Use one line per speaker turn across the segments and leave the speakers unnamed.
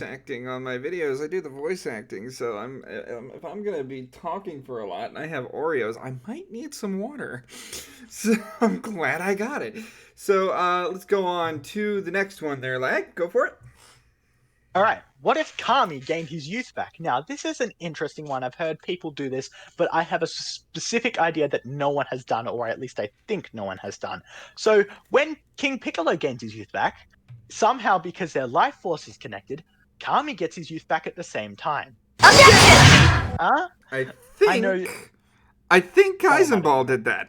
acting on my videos. I do the voice acting, so if I'm gonna be talking for a lot and I have Oreos, I might need some water. So I'm glad I got it. So let's go on to the next one there, Lagg. Go for it.
All right. What if Kami gained his youth back? Now, this is an interesting one. I've heard people do this, but I have a specific idea that no one has done, or at least I think no one has done. So, when King Piccolo gains his youth back, somehow because their life force is connected, Kami gets his youth back at the same time. Huh?
I
I know.
think
Oh, my
Kaizenball
bad.
did that.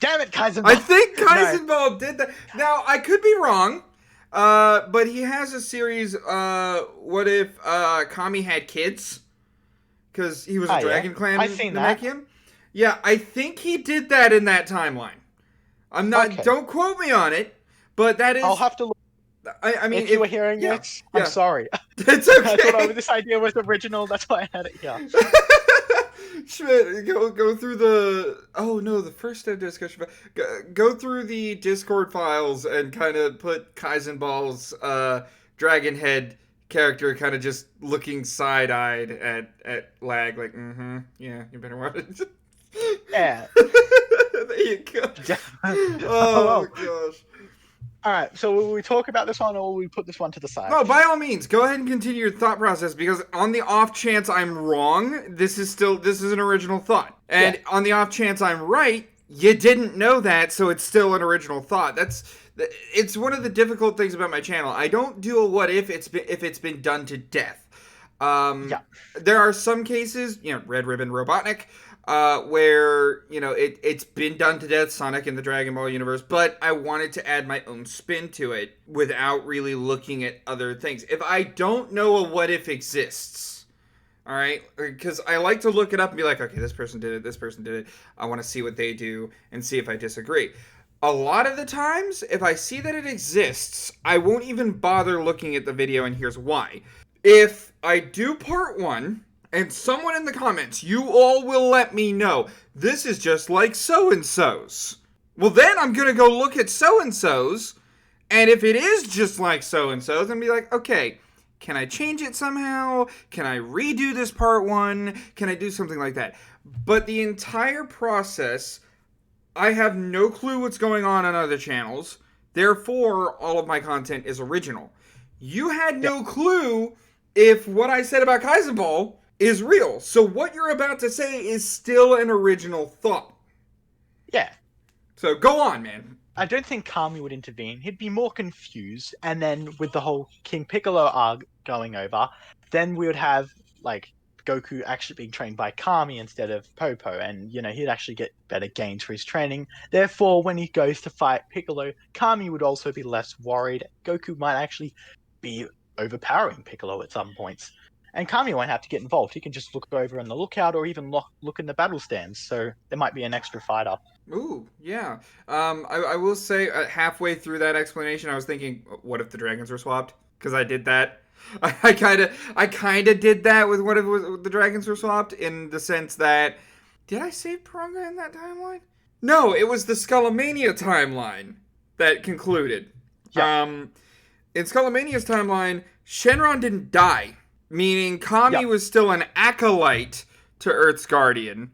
Damn it, Kaizenball!
I think
No.
Kaizenball did that. Now I could be wrong. But he has a series. What if Kami had kids? Because he was a Dragon
Yeah.
Clan
I've seen that.
Namekian. Yeah, I think he did that in that timeline. I'm not.
Okay.
Don't quote me on it, but that is.
I'll have to look.
I mean,
If you were hearing this, I'm
yeah.
sorry.
It's
I thought
okay.
this idea was original. That's why I had it here.
Schmidt, go through the. Oh no, the first step discussion. Go through the Discord files and kind of put Kaizenball's dragon head character kind of just looking side-eyed at Lagg, like, yeah, you better watch it.
Yeah.
There you go.
Oh,
Oh gosh.
all right. So will we talk about this one, or will we put this one to the side?
No, by all means, go ahead and continue your thought process, because on the off chance I'm wrong, this is an original thought. And on the off chance I'm right, you didn't know that, so it's still an original thought. It's one of the difficult things about my channel. I don't do a what if it's been done to death. There are some cases, Red Ribbon Robotnik, where, it's been done to death, Sonic in the Dragon Ball universe, but I wanted to add my own spin to it without really looking at other things. If I don't know a what if exists, all right, because I like to look it up and be like, okay, this person did it, I want to see what they do and see if I disagree. A lot of the times, if I see that it exists, I won't even bother looking at the video, and here's why. If I do part one, and someone in the comments, you all will let me know, this is just like so-and-so's. Well, then I'm going to go look at so-and-so's, and if it is just like so-and-so's, I'm going to be like, okay, can I change it somehow? Can I redo this part one? Can I do something like that? But the entire process, I have no clue what's going on other channels. Therefore, all of my content is original. You had no clue if what I said about Kaizenball is real. So what you're about to say is still an original thought.
Yeah.
So go on, man.
I don't think Kami would intervene. He'd be more confused, and then with the whole King Piccolo arc going over, then we would have, like, Goku actually being trained by Kami instead of Popo, and, he'd actually get better gains for his training. Therefore, when he goes to fight Piccolo, Kami would also be less worried. Goku might actually be overpowering Piccolo at some points. And Kami won't have to get involved. He can just look over in the lookout or even look in the battle stands. So there might be an extra fighter.
Ooh, yeah. I will say halfway through that explanation, I was thinking, what if the dragons were swapped? Because I did that. I kind of did that with what if the dragons were swapped, in the sense that, did I save Piranha in that timeline? No, it was the Skullomania timeline that concluded.
Yeah.
In Skullomania's timeline, Shenron didn't die. Meaning Kami was still an acolyte to Earth's Guardian.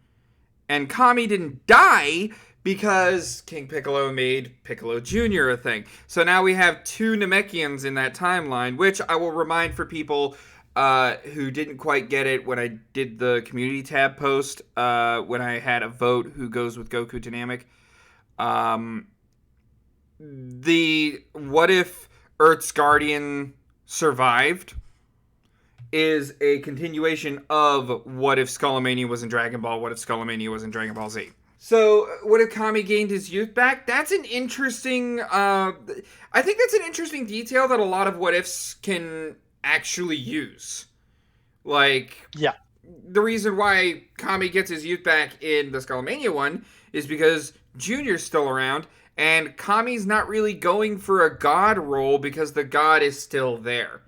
And Kami didn't die because King Piccolo made Piccolo Jr. a thing. So now we have two Namekians in that timeline, which I will remind for people who didn't quite get it when I did the community tab post, when I had a vote who goes with Goku Dynamic. The what if Earth's Guardian survived is a continuation of what if Skullomania was in Dragon Ball, what if Skullomania was in Dragon Ball Z. So, what if Kami gained his youth back? That's an interesting, I think that's an interesting detail that a lot of what ifs can actually use. Like, the reason why Kami gets his youth back in the Skullomania one is because Junior's still around, and Kami's not really going for a god role because the god is still there.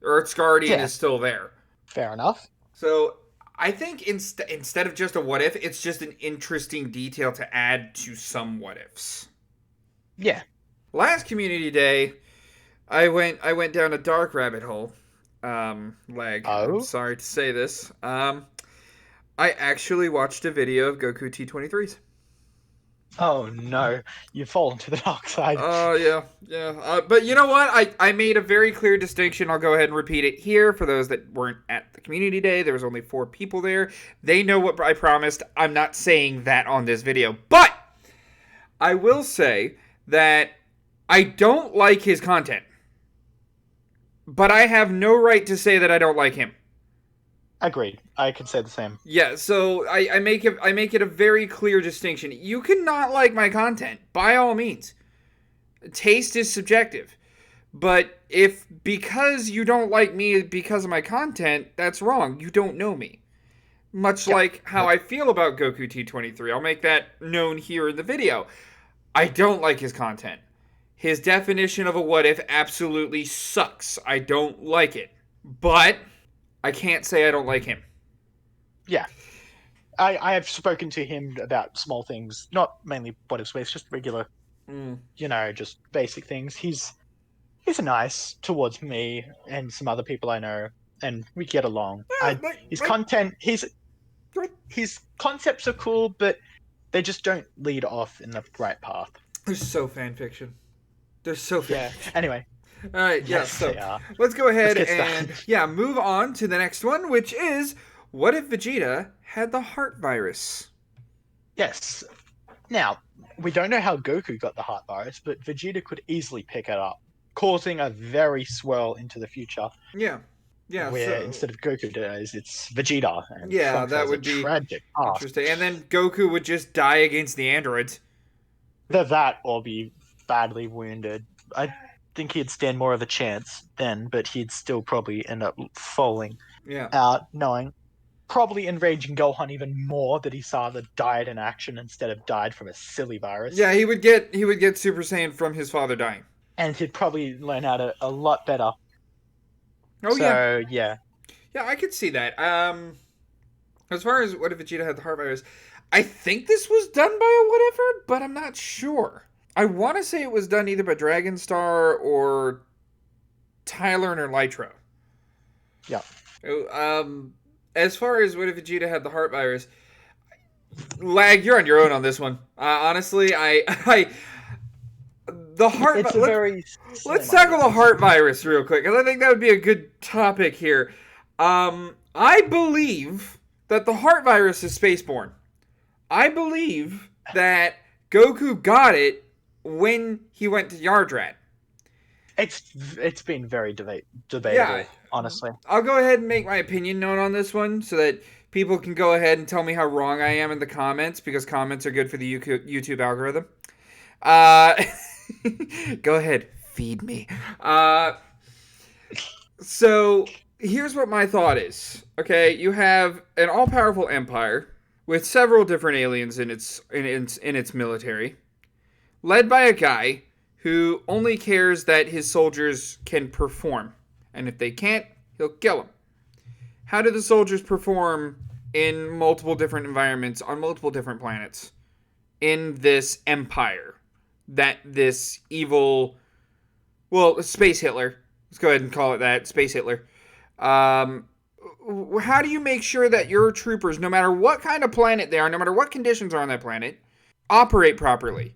Earth's Guardian is still there.
Fair enough.
So I think instead of just a what if, it's just an interesting detail to add to some what ifs.
Yeah.
Last community day, I went down a dark rabbit hole. Lagg. I'm
Oh?
sorry to say this. I actually watched a video of Goku T23s.
Oh no, you've fallen to the dark side.
Oh, yeah. But you know what? I made a very clear distinction. I'll go ahead and repeat it here for those that weren't at the community day. There was only 4 people there. They know what I promised. I'm not saying that on this video. But I will say that I don't like his content. But I have no right to say that I don't like him.
Agreed. I could say the same.
Yeah, so I make it a very clear distinction. You cannot like my content, by all means. Taste is subjective. But if because you don't like me because of my content, that's wrong. You don't know me. Much like how I feel about Goku T23. I'll make that known here in the video. I don't like his content. His definition of a what if absolutely sucks. I don't like it. But I can't say I don't like him.
Yeah. I have spoken to him about small things, not mainly what if space, just regular, just basic things. He's nice towards me and some other people I know, and we get along. His concepts are cool, but they just don't lead off in the right path.
They're so fan fiction. They're so fan
Yeah.
fiction.
Anyway.
All right,
Yes,
so
they are.
let's go ahead
Let's get
and
started.
move on to the next one, which is what if Vegeta had the heart virus?
Yes. Now, we don't know how Goku got the heart virus, but Vegeta could easily pick it up, causing a very swirl into the future.
Yeah.
Where instead of Goku dies, it's Vegeta. And
yeah,
Trunks
that
has
would
a
be
tragic past.
interesting. And then Goku would just die against the androids.
Either that or be badly wounded. I think he'd stand more of a chance then, but he'd still probably end up falling out, knowing, probably enraging Gohan even more that his father died in action instead of died from a silly virus.
Yeah, he would get Super Saiyan from his father dying.
And he'd probably learn how to a lot better.
Oh,
yeah.
Yeah, I could see that. As far as what if Vegeta had the heart virus, I think this was done by a whatever, but I'm not sure. I want to say it was done either by Dragon Star or Tyler or Nitro.
Yeah.
As far as what if Vegeta had the heart virus, Lagg, you're on your own on this one. Honestly, the heart. Let's tackle the heart virus real quick, because I think that would be a good topic here. I believe that the heart virus is spaceborne. I believe that Goku got it when he went to Yardrat.
It's been very debatable, honestly.
I'll go ahead and make my opinion known on this one so that people can go ahead and tell me how wrong I am in the comments, because comments are good for the YouTube algorithm. Go ahead, feed me. So here's what my thought is. Okay, you have an all-powerful empire with several different aliens in its military, led by a guy who only cares that his soldiers can perform, and if they can't, he'll kill them. How do the soldiers perform in multiple different environments on multiple different planets in this empire that this evil, Space Hitler, let's go ahead and call it that, Space Hitler, how do you make sure that your troopers, no matter what kind of planet they are, no matter what conditions are on that planet, operate properly?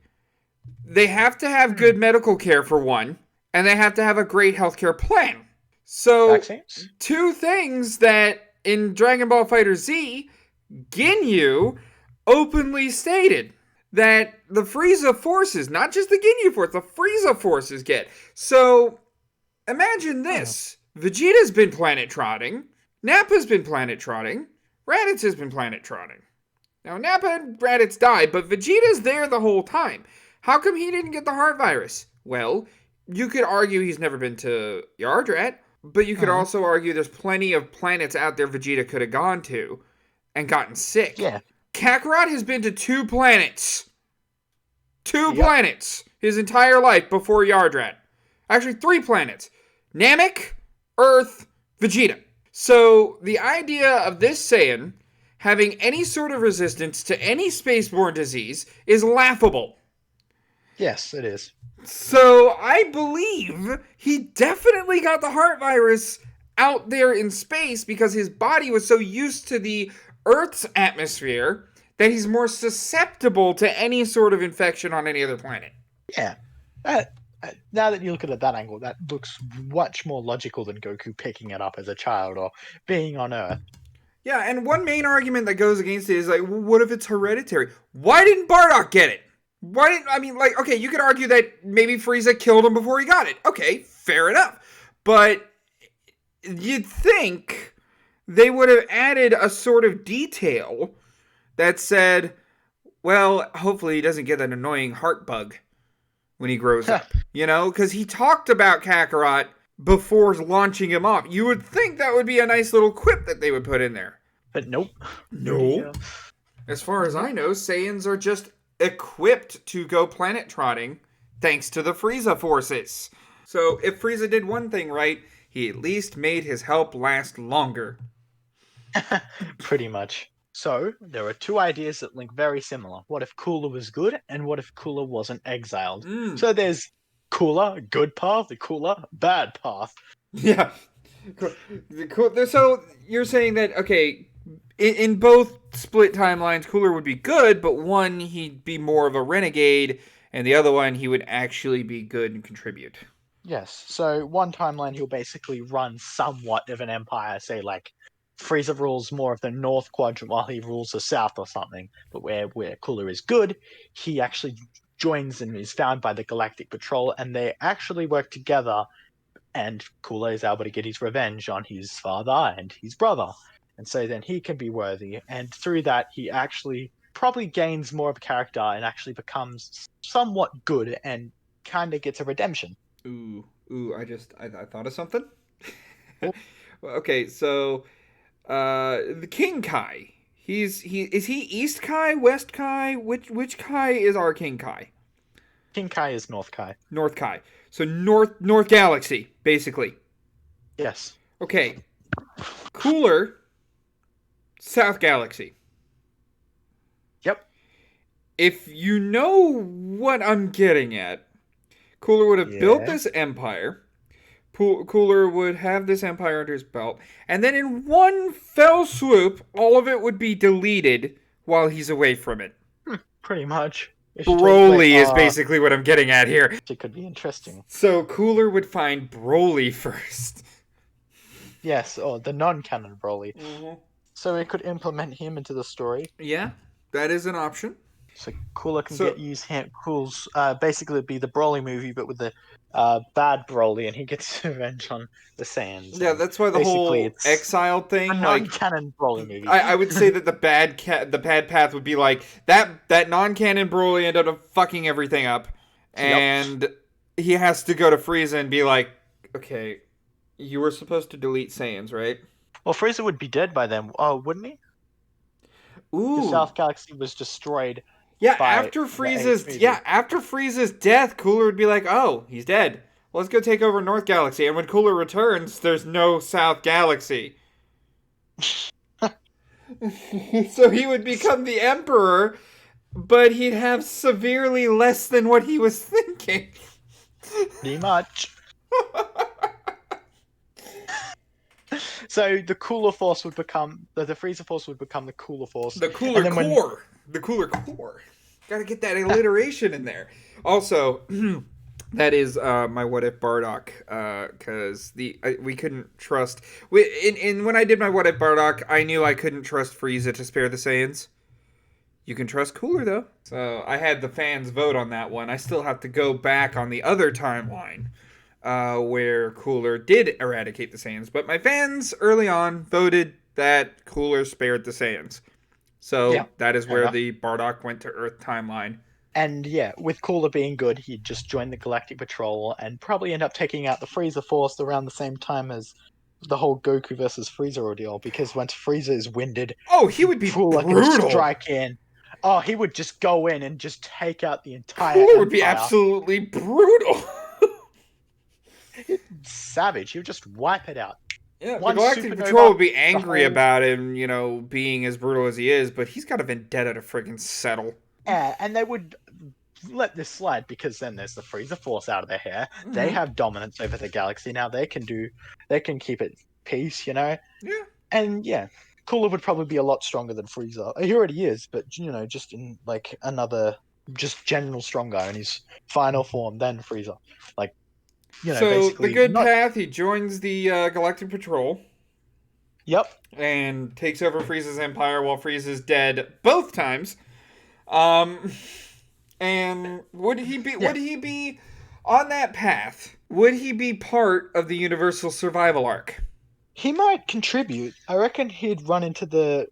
They have to have good medical care, for one, and they have to have a great healthcare plan. So,
Vaccines?
2 things that in Dragon Ball FighterZ, Ginyu openly stated that the Frieza forces, not just the Ginyu force, the Frieza forces get. So, imagine this. Vegeta's been planet trotting. Nappa's been planet trotting. Raditz has been planet trotting. Now, Nappa and Raditz died, but Vegeta's there the whole time. How come he didn't get the heart virus? Well, you could argue he's never been to Yardrat, but you could also argue there's plenty of planets out there Vegeta could have gone to and gotten sick.
Yeah.
Kakarot has been to 2 planets. 2 planets his entire life before Yardrat. Actually, 3 planets. Namek, Earth, Vegeta. So, the idea of this Saiyan having any sort of resistance to any spaceborne disease is laughable.
Yes, it is.
So I believe he definitely got the heart virus out there in space because his body was so used to the Earth's atmosphere that he's more susceptible to any sort of infection on any other planet.
Yeah. Uh, Now that you look at it that angle, that looks much more logical than Goku picking it up as a child or being on Earth.
Yeah, and one main argument that goes against it is like, well, what if it's hereditary? Why didn't Bardock get it? Why didn't, I mean, like, okay, you could argue that maybe Frieza killed him before he got it. Okay, fair enough. But you'd think they would have added a sort of detail that said, well, hopefully he doesn't get that annoying heart bug when he grows up. You know, because he talked about Kakarot before launching him off. You would think that would be a nice little quip that they would put in there.
But nope.
No. As far as I know, Saiyans are just equipped to go planet trotting thanks to the Frieza forces. So if Frieza did one thing right, he at least made his help last longer.
Pretty much. So, there are two ideas that link very similar. What if Cooler was good, and what if Cooler wasn't exiled? So there's Cooler, good path, the Cooler, bad path.
Yeah. So you're saying that, okay, in both split timelines, Cooler would be good, but one, he'd be more of a renegade, and the other one, he would actually be good and contribute.
Yes, so one timeline he'll basically run somewhat of an empire, say like Frieza rules more of the North Quadrant while he rules the South or something, but where Cooler is good, he actually joins and is found by the Galactic Patrol, and they actually work together, and Cooler is able to get his revenge on his father and his brother. And so then he can be worthy, and through that he actually probably gains more of a character and actually becomes somewhat good and kind of gets a redemption.
Ooh, I thought of something. Okay, so the King Kai. Is he East Kai, West Kai? Which Kai is our King Kai?
King Kai is North Kai.
North Kai. So North Galaxy, basically.
Yes.
Okay. Cooler, South Galaxy.
Yep.
If you know what I'm getting at, Cooler would have built this empire. Cooler would have this empire under his belt, and then in one fell swoop, all of it would be deleted while he's away from it.
Pretty much.
Broly is basically what I'm getting at here.
It could be interesting.
So Cooler would find Broly first.
Yes, or the non-canon Broly. Mm-hmm. So it could implement him into the story.
Yeah, that is an option.
So Cooler can use him. Cool's basically be the Broly movie, but with the bad Broly, and he gets revenge on the Saiyans.
Yeah, that's why the whole exiled thing,
a non-canon Broly movie.
I would say that the bad path would be like that non-canon Broly ended up fucking everything up, and he has to go to Frieza and be like, okay, you were supposed to delete Saiyans, right?
Well, Frieza would be dead by then. Oh, wouldn't he?
Ooh,
the South Galaxy was destroyed.
Yeah, after Frieza's death, Cooler would be like, "Oh, he's dead. Well, let's go take over North Galaxy." And when Cooler returns, there's no South Galaxy. So he would become the Emperor, but he'd have severely less than what he was thinking.
Pretty much. So the Cooler Force would become the Frieza Force would become the Cooler Force.
The Cooler Core. The Cooler Core. Gotta get that alliteration in there. Also, that is my What If Bardock, because we couldn't trust. When I did my What If Bardock, I knew I couldn't trust Frieza to spare the Saiyans. You can trust Cooler though. So I had the fans vote on that one. I still have to go back on the other timeline, where Cooler did eradicate the Saiyans, but my fans early on voted that Cooler spared the Saiyans. So that is where the Bardock went to Earth timeline. And
yeah, with Cooler being good, he'd just join the Galactic Patrol and probably end up taking out the Frieza Force around the same time as the whole Goku versus Frieza ordeal, because once Frieza is winded,
he would be
Cooler
brutal.
Can strike in. Oh, he would just go in and just take out the entire
Cooler
empire.
Would be absolutely brutal.
Savage. He would just wipe it out.
Yeah, the Galactic Patrol would be angry about him, being as brutal as he is, but he's got a vendetta to friggin' settle.
Yeah, and they would let this slide because then there's the Frieza Force out of their hair. They
Mhm.
have dominance over the galaxy now. They can keep it peace, you know.
Yeah.
And yeah, Cooler would probably be a lot stronger than Frieza. He already is, but just in like another, just general stronger in his final form than Frieza. Like,
So the
basically
good
not.
path, he joins the Galactic Patrol
Yep.
and takes over Frieza's empire while Frieza's dead both times. Um, and would he be?
Yeah.
Would he be on that path? Would he be part of the Universal Survival Arc?
He might contribute. I reckon he would run into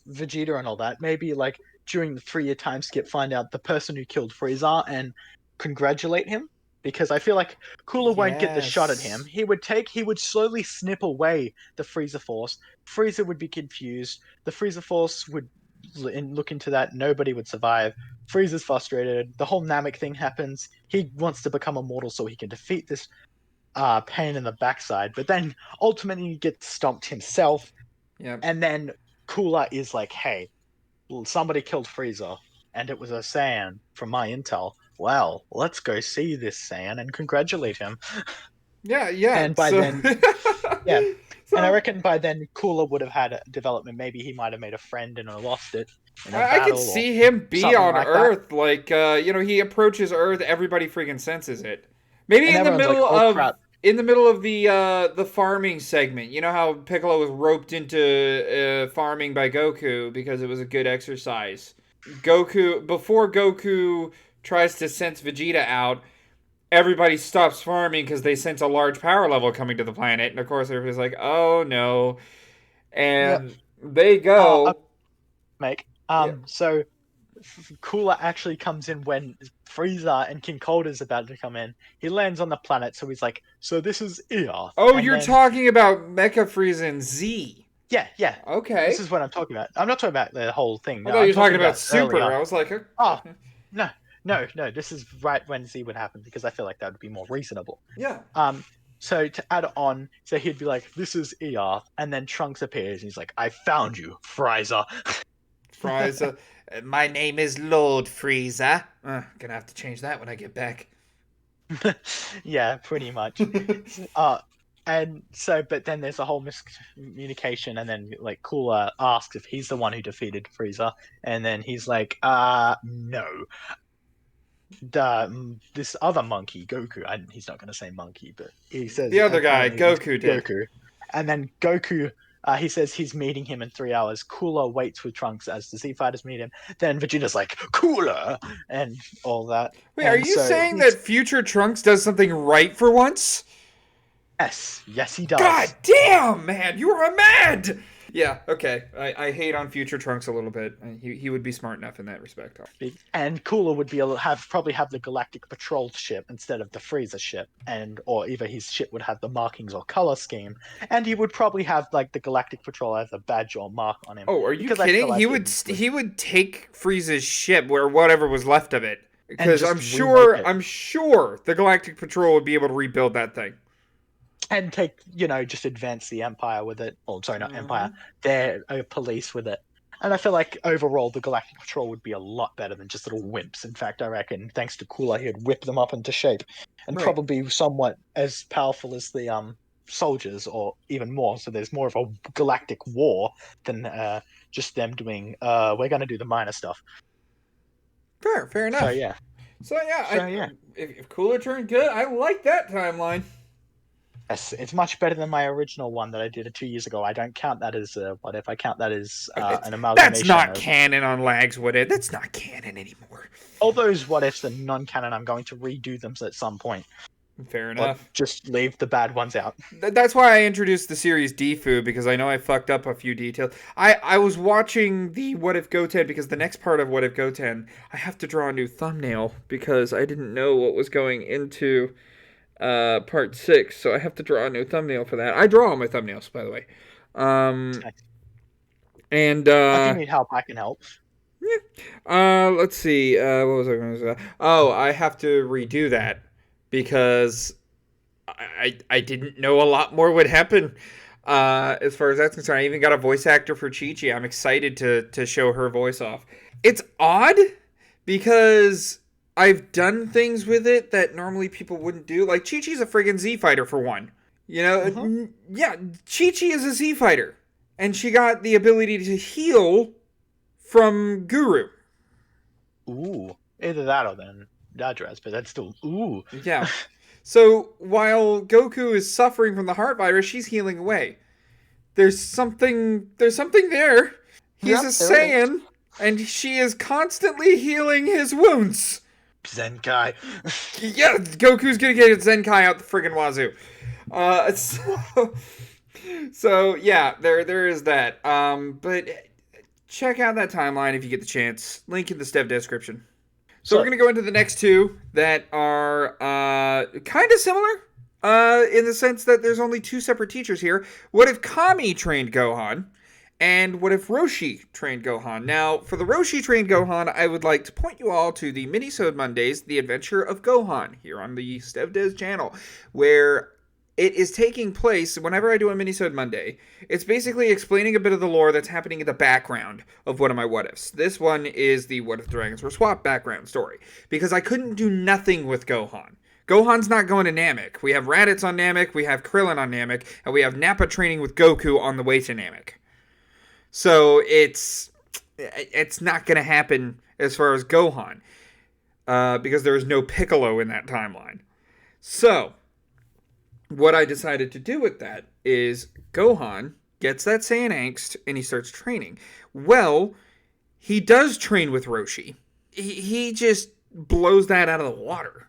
Vegeta and all that. Maybe like during the 3-year time skip, find out the person who killed Frieza and congratulate him. Because I feel like Cooler won't get the shot at him.
Yes.
He would slowly snip away the Frieza Force. Frieza would be confused. The Frieza Force would look into that. Nobody would survive. Frieza's frustrated. The whole Namek thing happens. He wants to become immortal so he can defeat this pain in the backside, but then ultimately he gets stomped himself,
Yep.
and then Cooler is like, hey, well, somebody killed Frieza, and it was a Saiyan from my intel. Well, let's go see this Saiyan and congratulate him.
Yeah. Yeah.
And by
So.
then, yeah. And I
So
reckon by then Cooler would have had a development. Maybe he might have made a friend and lost it in a
I could
battle or
see him be
something
on
like that.
Earth, like he approaches Earth, everybody freaking senses it. Maybe
And everyone's like, oh crap.
in the middle of the farming segment. You know how Piccolo was roped into farming by Goku because it was a good exercise. Before Goku tries to sense Vegeta out, everybody stops farming because they sense a large power level coming to the planet, and of course everybody's like, "Oh no!"
Yep.
And they
Uh,
go.
make.
Yeah.
So Cooler actually comes in when Frieza and King Cold's about to come in. He lands on the planet, so he's like, "So this is Earth."
Oh,
And
you're
then,
talking about Mecha Frieza and Z.
yeah, this
Okay.
is what I'm talking about. I'm not talking about the whole thing.
I
No,
thought you
I'm
were talking
talking
about
about
Super.
earlier.
I was like,
Oh, no, no. This is right when Z would happen because I feel like that would be more reasonable.
yeah.
So to add on, so he'd be like, "This is Earth," and then Trunks appears and he's like, "I found you, Frieza."
Frieza. My name is Lord Frieza. Gonna have to change that when I get back.
Yeah, pretty much. Uh, and so, but then there's a whole miscommunication, and then like Cooler asks if he's the one who defeated Frieza, and then he's like, no, this other monkey, Goku. He's not gonna say monkey, but he says
The other guy,
apparently it was
Goku, did.
Goku, and then Goku. He says he's meeting him in 3 hours. Cooler waits with Trunks as the Z Fighters meet him. Then Vegeta's like, Cooler! And all that.
Wait, are
And
you
so
saying
he's,
that future Trunks does something right for once?
yes, he does.
God damn, man, you are mad! Yeah, okay. I hate on future Trunks a little bit. He would be smart enough in that respect.
And Cooler would be able to probably have the Galactic Patrol ship instead of the Freezer ship, or either his ship would have the markings or color scheme, and he would probably have like the Galactic Patrol as a badge or mark on him.
Oh, are you
because I feel
kidding?
like
He would take Frieza's ship or whatever was left of it.
and
Because
just remake it
I'm sure the Galactic Patrol would be able to rebuild that thing.
and take just advance the Empire with it. Oh, sorry, not Empire.
Mhm.
Their police with it. And I feel like overall the Galactic Patrol would be a lot better than just little wimps. In fact, I reckon thanks to Cooler, he'd whip them up into shape, and
Right.
probably somewhat as powerful as the soldiers, or even more. So there's more of a galactic war than just them doing. We're gonna do the minor stuff.
Fair enough.
So yeah.
So yeah,
So yeah.
If Cooler turned good, I like that timeline.
Yes, it's much better than my original one that I did 2 years ago. I don't count that as what if I count that as an amalgamation.
That's not
of
canon on Lagg's What If. That's not canon anymore.
all those what ifs are non-canon. I'm going to redo them at some point.
Fair
But
enough.
just leave the bad ones out.
That's why I introduced the series Defu, because I know I fucked up a few details. I was watching the What If Goten, because the next part of What If Goten, I have to draw a new thumbnail because I didn't know what was going into part 6, so I have to draw a new thumbnail for that. I draw all my thumbnails, by the way. And
If you need help, I can help.
let's see. What was I going to say? Oh, I have to redo that because I didn't know a lot more would happen. As far as that's concerned, I even got a voice actor for Chi Chi. I'm excited to show her voice off. It's odd because I've done things with it that normally people wouldn't do. Like, Chi-Chi's a friggin' Z fighter, for one. You know, yeah, Chi-Chi is a Z fighter. And she got the ability to heal from Guru.
Ooh. Either that or then Dadras, but that's still ooh.
Yeah. So while Goku is suffering from the heart virus, she's healing away. There's something there. He's
Yep,
a
there
Saiyan, and she is constantly healing his wounds.
Zenkai.
Yeah, Goku's gonna get his Zenkai out the friggin' wazoo. So yeah, there is that. But check out that timeline if you get the chance. Link in the StevDeScussion. So we're going to go into the next two that are kind of similar in the sense that there's only two separate teachers here. What if Kami trained Gohan? And what if Roshi trained Gohan? Now, for the Roshi trained Gohan, I would like to point you all to the Minisode Mondays, The Adventure of Gohan, here on the StevDes channel, where it is taking place whenever I do a Minisode Monday. It's basically explaining a bit of the lore that's happening in the background of one of my what ifs. This one is the What If Dragons Were Swapped background story, because I couldn't do nothing with Gohan. Gohan's not going to Namek. We have Raditz on Namek, we have Krillin on Namek, and we have Nappa training with Goku on the way to Namek. So it's not going to happen as far as Gohan, because there is no Piccolo in that timeline. So what I decided to do with that is Gohan gets that Saiyan angst and he starts training. Well, he does train with Roshi. He just blows that out of the water,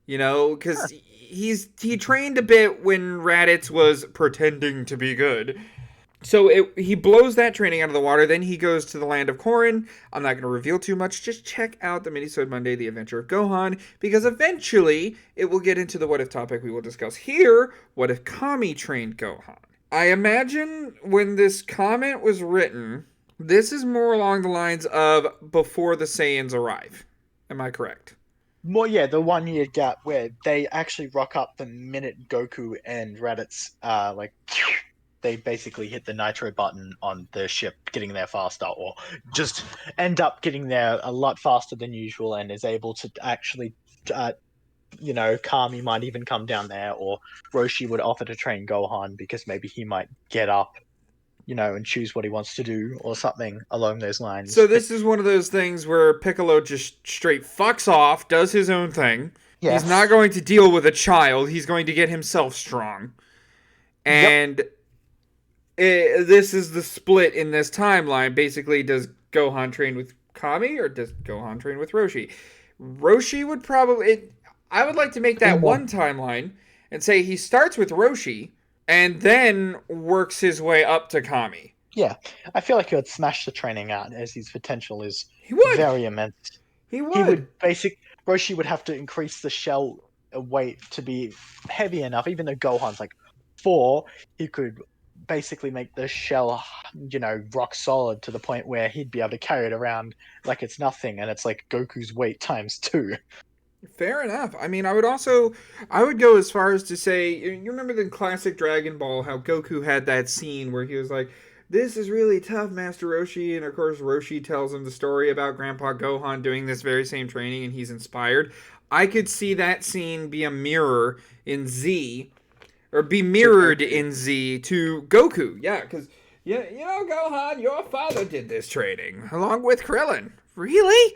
you know, because he trained a bit when Raditz was pretending to be good. So he blows that training out of the water. Then he goes to the land of Korin. I'm not going to reveal too much. Just check out the Minisode Monday, The Adventure of Gohan, because eventually it will get into the what if topic we will discuss here. What if Kami trained Gohan? I imagine when this comment was written, this is more along the lines of before the Saiyans arrive. Am I correct?
Well, yeah, the 1 year gap where they actually rock up the minute Goku and Raditz they basically hit the nitro button on the ship, getting there faster, or just end up getting there a lot faster than usual and is able to actually, Kami might even come down there, or Roshi would offer to train Gohan because maybe he might get up, and choose what he wants to do or something along those lines.
So this is one of those things where Piccolo just straight fucks off, does his own thing. Yeah. He's not going to deal with a child. He's going to get himself strong. And this is the split in this timeline. Basically, does Gohan train with Kami or does Gohan train with Roshi? Roshi would probably... I would like to make that one timeline and say he starts with Roshi and then works his way up to Kami.
Yeah, I feel like he would smash the training out as his potential is very immense.
He would.
Roshi would have to increase the shell weight to be heavy enough, even though Gohan's like 4, he could basically make the shell, rock solid to the point where he'd be able to carry it around like it's nothing, and it's like Goku's weight times 2.
Fair enough. I mean, I would go as far as to say, you remember the classic Dragon Ball, how Goku had that scene where he was like, this is really tough, Master Roshi, and of course Roshi tells him the story about Grandpa Gohan doing this very same training and he's inspired. I could see that scene be a mirror in Z, or be mirrored in Z to Goku. Yeah, because, Gohan, your father did this training, along with Krillin. Really?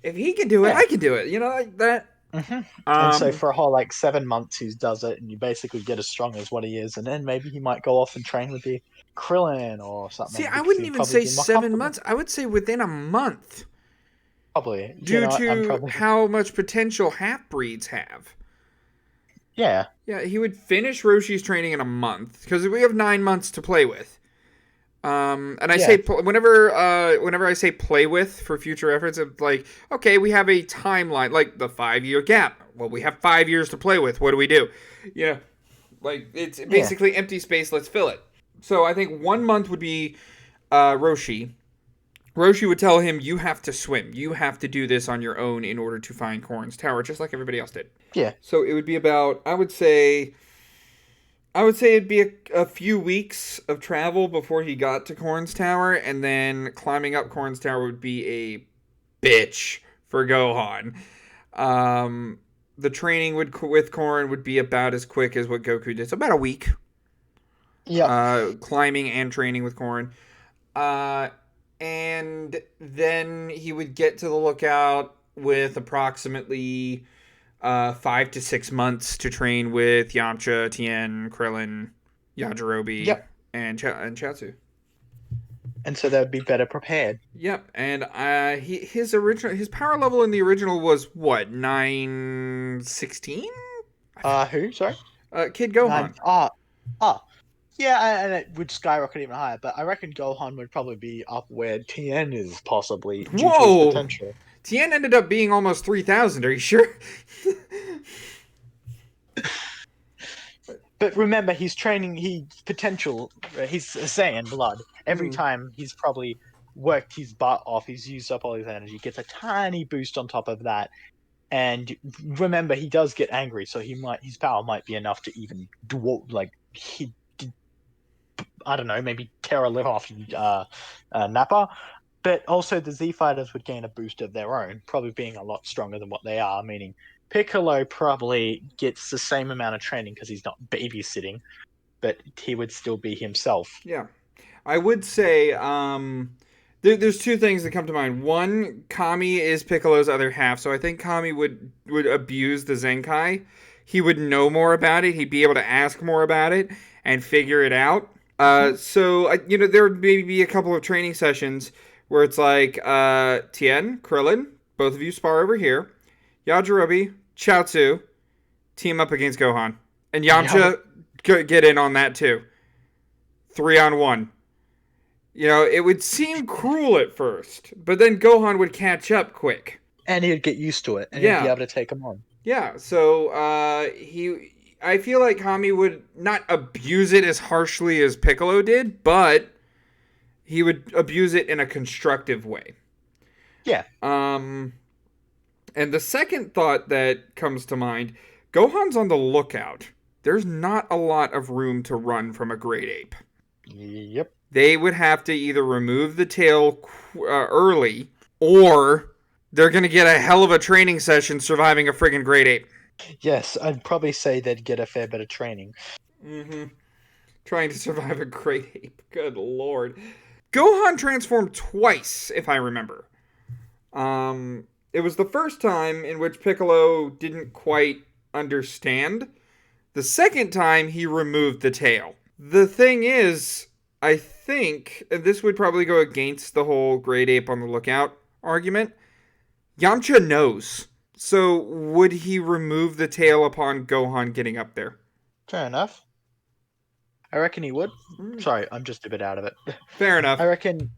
If he can do it, I can do it. Like that.
Mm-hmm. And so for a whole, 7 months, he does it, and you basically get as strong as what he is, and then maybe he might go off and train with the Krillin or something.
See, I wouldn't even say 7 months. I would say within a month.
Probably.
Due to how much potential half-breeds have.
Yeah.
Yeah, he would finish Roshi's training in a month, because we have 9 months to play with. And I say whenever I say play with for future efforts, it's like, okay, we have a timeline, like the 5-year gap. Well, we have 5 years to play with. What do we do? It's basically empty space. Let's fill it. So I think 1 month would be Roshi. Roshi would tell him, you have to swim. You have to do this on your own in order to find Korin's tower, just like everybody else did.
Yeah.
So it would be about, I would say it'd be a few weeks of travel before he got to Korin's tower, and then climbing up Korin's tower would be bitch for Gohan. The training with Korin would be about as quick as what Goku did. So about a week.
Yep.
Climbing and training with Korin. And then he would get to the lookout with approximately 5 to 6 months to train with Yamcha, Tien, Krillin, Yajirobe,
Yep.
and Chaozu.
And so they'd be better prepared.
Yep, and his power level in the original was what, 916?
Who? Sorry?
Kid Gohan.
Yeah, and it would skyrocket even higher, but I reckon Gohan would probably be up where TN is, possibly, due to his
Whoa!
potential.
Tien ended up being almost 3,000. Are you sure?
But remember, he's training, he's a Saiyan blood. Every time he's probably worked his butt off, he's used up all his energy, gets a tiny boost on top of that. And remember, he does get angry, so his power might be enough to even I don't know, maybe tear a lid off Nappa. But also the Z Fighters would gain a boost of their own, probably being a lot stronger than what they are, meaning Piccolo probably gets the same amount of training because he's not babysitting, but he would still be himself.
Yeah. I would say there's two things that come to mind. One, Kami is Piccolo's other half, so I think Kami would abuse the Zenkai. He would know more about it. He'd be able to ask more about it and figure it out. So there would maybe be a couple of training sessions where it's like Tien, Krillin, both of you spar over here. Yajirobe, Chaozu, team up against Gohan, and Yamcha get in on that too. 3-on-1. It would seem cruel at first, but then Gohan would catch up quick.
And he'd get used to it, and he'd be able to take him on.
Yeah, so I feel like Kami would not abuse it as harshly as Piccolo did, but he would abuse it in a constructive way.
Yeah.
And the second thought that comes to mind, Gohan's on the lookout. There's not a lot of room to run from a great ape.
Yep.
They would have to either remove the tail early, or they're going to get a hell of a training session surviving a friggin' great ape.
Yes, I'd probably say they'd get a fair bit of training.
Mm-hmm. Trying to survive a great ape. Good lord. Gohan transformed twice, if I remember. It was the first time in which Piccolo didn't quite understand. The second time, he removed the tail. The thing is, I think, and this would probably go against the whole great ape on the lookout argument, Yamcha knows. So would he remove the tail upon Gohan getting up there?
Fair enough. I reckon he would. Sorry, I'm just a bit out of it.
Fair enough.
I reckon.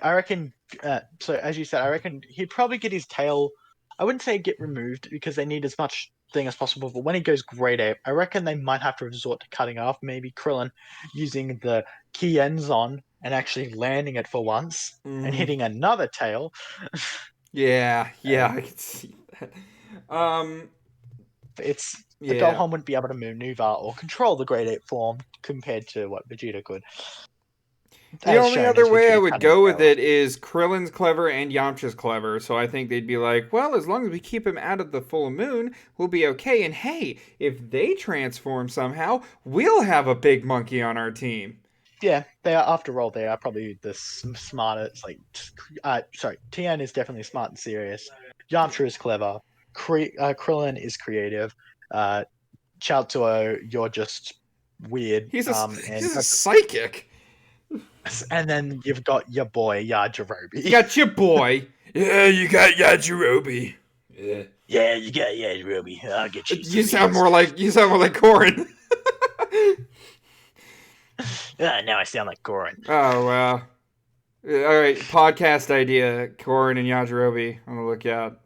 So as you said, I reckon he'd probably get his tail. I wouldn't say get removed because they need as much thing as possible. But when he goes great ape, I reckon they might have to resort to cutting off. Maybe Krillin using the TIENs on and actually landing it for once and hitting another tail.
Yeah, I can see that.
The Gohan wouldn't be able to maneuver or control the great ape form compared to what Vegeta could.
The only other way I would go with it is Krillin's clever and Yamcha's clever, so I think they'd be like, well, as long as we keep him out of the full moon, we'll be okay, and hey, if they transform somehow, we'll have a big monkey on our team.
Yeah, they are, after all, they are probably the smartest, Tien is definitely smart and serious, Yamcha is clever, Krillin is creative, Chaozu, you're just weird.
He's a psychic.
And then you've got your boy Yajirobe.
You got your boy. Yeah, you got Yajirobe.
Yeah, you got Yajirobe. I'll get you.
You sound more like Korin.
Now I sound like Gohan.
Oh wow. All right, podcast idea: Korin and Yajirobe on the lookout.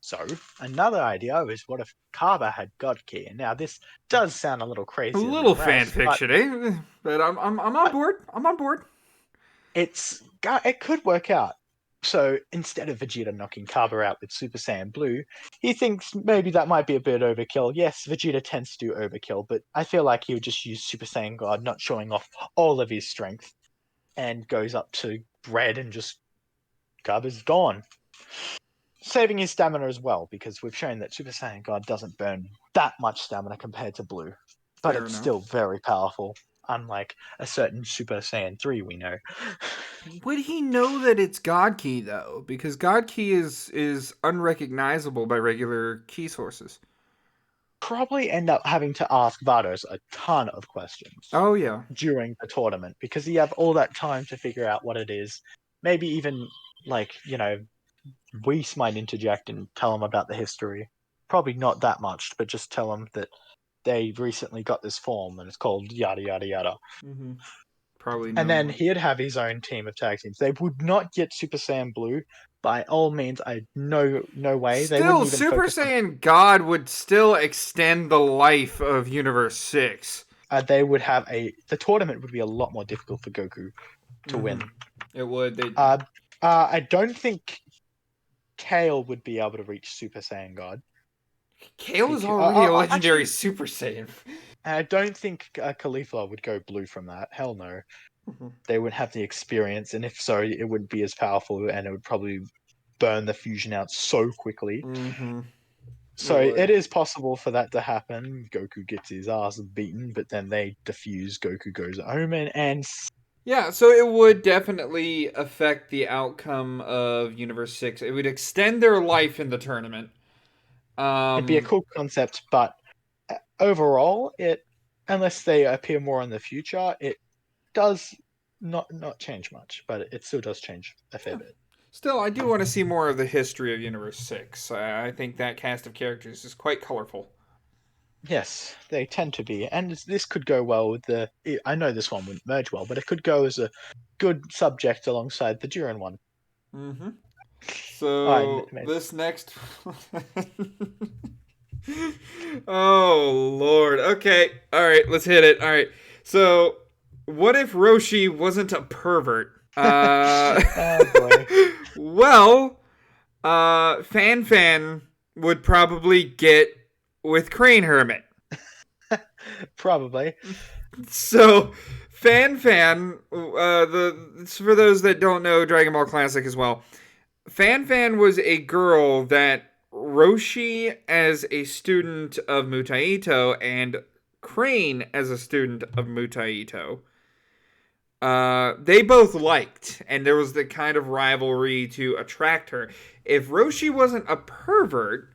So, another idea was what if Kaba had God Key? Now, this does sound a little crazy.
A little fan fiction, eh? But I'm on board. I'm on board.
It could work out. So, instead of Vegeta knocking Kaba out with Super Saiyan Blue, he thinks maybe that might be a bit overkill. Yes, Vegeta tends to do overkill, but I feel like he would just use Super Saiyan God, not showing off all of his strength, and goes up to red and just Gub is gone. Saving his stamina as well, because we've shown that Super Saiyan God doesn't burn that much stamina compared to Blue. But
Fair
it's
enough.
still very powerful, unlike a certain Super Saiyan 3 we know.
Would he know that it's God Key though? Because God Key is unrecognizable by regular key sources.
Probably end up having to ask Vados a ton of questions
Oh yeah.
during the tournament, because you have all that time to figure out what it is. Maybe even, like, Whis might interject and tell him about the history. Probably not that much, but just tell him that they recently got this form and it's called yada yada yada.
Mm-hmm. Probably
And
no
then
more.
he'd have his own team of tag teams. They would not get Super Saiyan Blue. By all means, no way. They
Still,
wouldn't even
Super
focus on.
Saiyan God would still extend the life of Universe 6.
They would have the tournament would be a lot more difficult for Goku to win.
It would.
I don't think Kale would be able to reach Super Saiyan God.
Kale is already a legendary
actually,
Super Saiyan.
I don't think Caulifla would go blue from that. Hell no. They wouldn't have the experience, and if so, it wouldn't be as powerful, and it would probably burn the fusion out so quickly.
Mm-hmm.
So it is possible for that to happen. Goku gets his ass beaten, but then they defuse. Goku goes home and ends.
Yeah, so it would definitely affect the outcome of Universe 6. It would extend their life in the tournament.
It'd be a cool concept, but overall, unless they appear more in the future, it does not change much, but it still does change a fair bit.
Still, I do want to see more of the history of Universe 6. I think that cast of characters is quite colorful.
Yes, they tend to be, and this could go well with the. I know this one wouldn't merge well, but it could go as a good subject alongside the Duran one.
Mm-hmm. So this next. Oh Lord. Okay. All right. Let's hit it. All right. So, what if Roshi wasn't a pervert?
Oh boy.
Well, Fan would probably get with Crane Hermit.
Probably.
So, for those that don't know Dragon Ball Classic as well, Fan was a girl that Roshi as a student of Mutaito and Crane as a student of Mutaito, they both liked, and there was the kind of rivalry to attract her. If Roshi wasn't a pervert,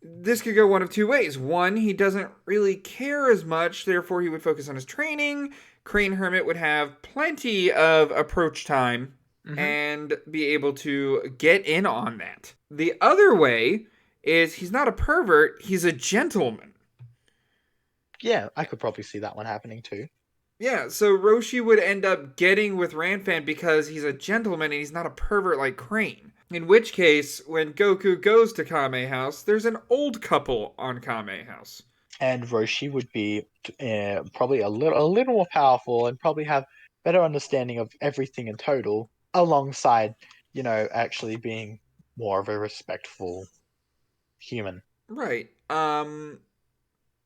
this could go one of two ways. One, he doesn't really care as much, therefore he would focus on his training. Crane Hermit would have plenty of approach time and be able to get in on that. The other way is he's not a pervert, he's a gentleman.
Yeah, I could probably see that one happening too.
Yeah, so Roshi would end up getting with Ranfan because he's a gentleman and he's not a pervert like Crane. In which case, when Goku goes to Kame House, there's an old couple on Kame House.
And Roshi would be probably a little more powerful and probably have better understanding of everything in total, alongside, actually being more of a respectful human.
Right.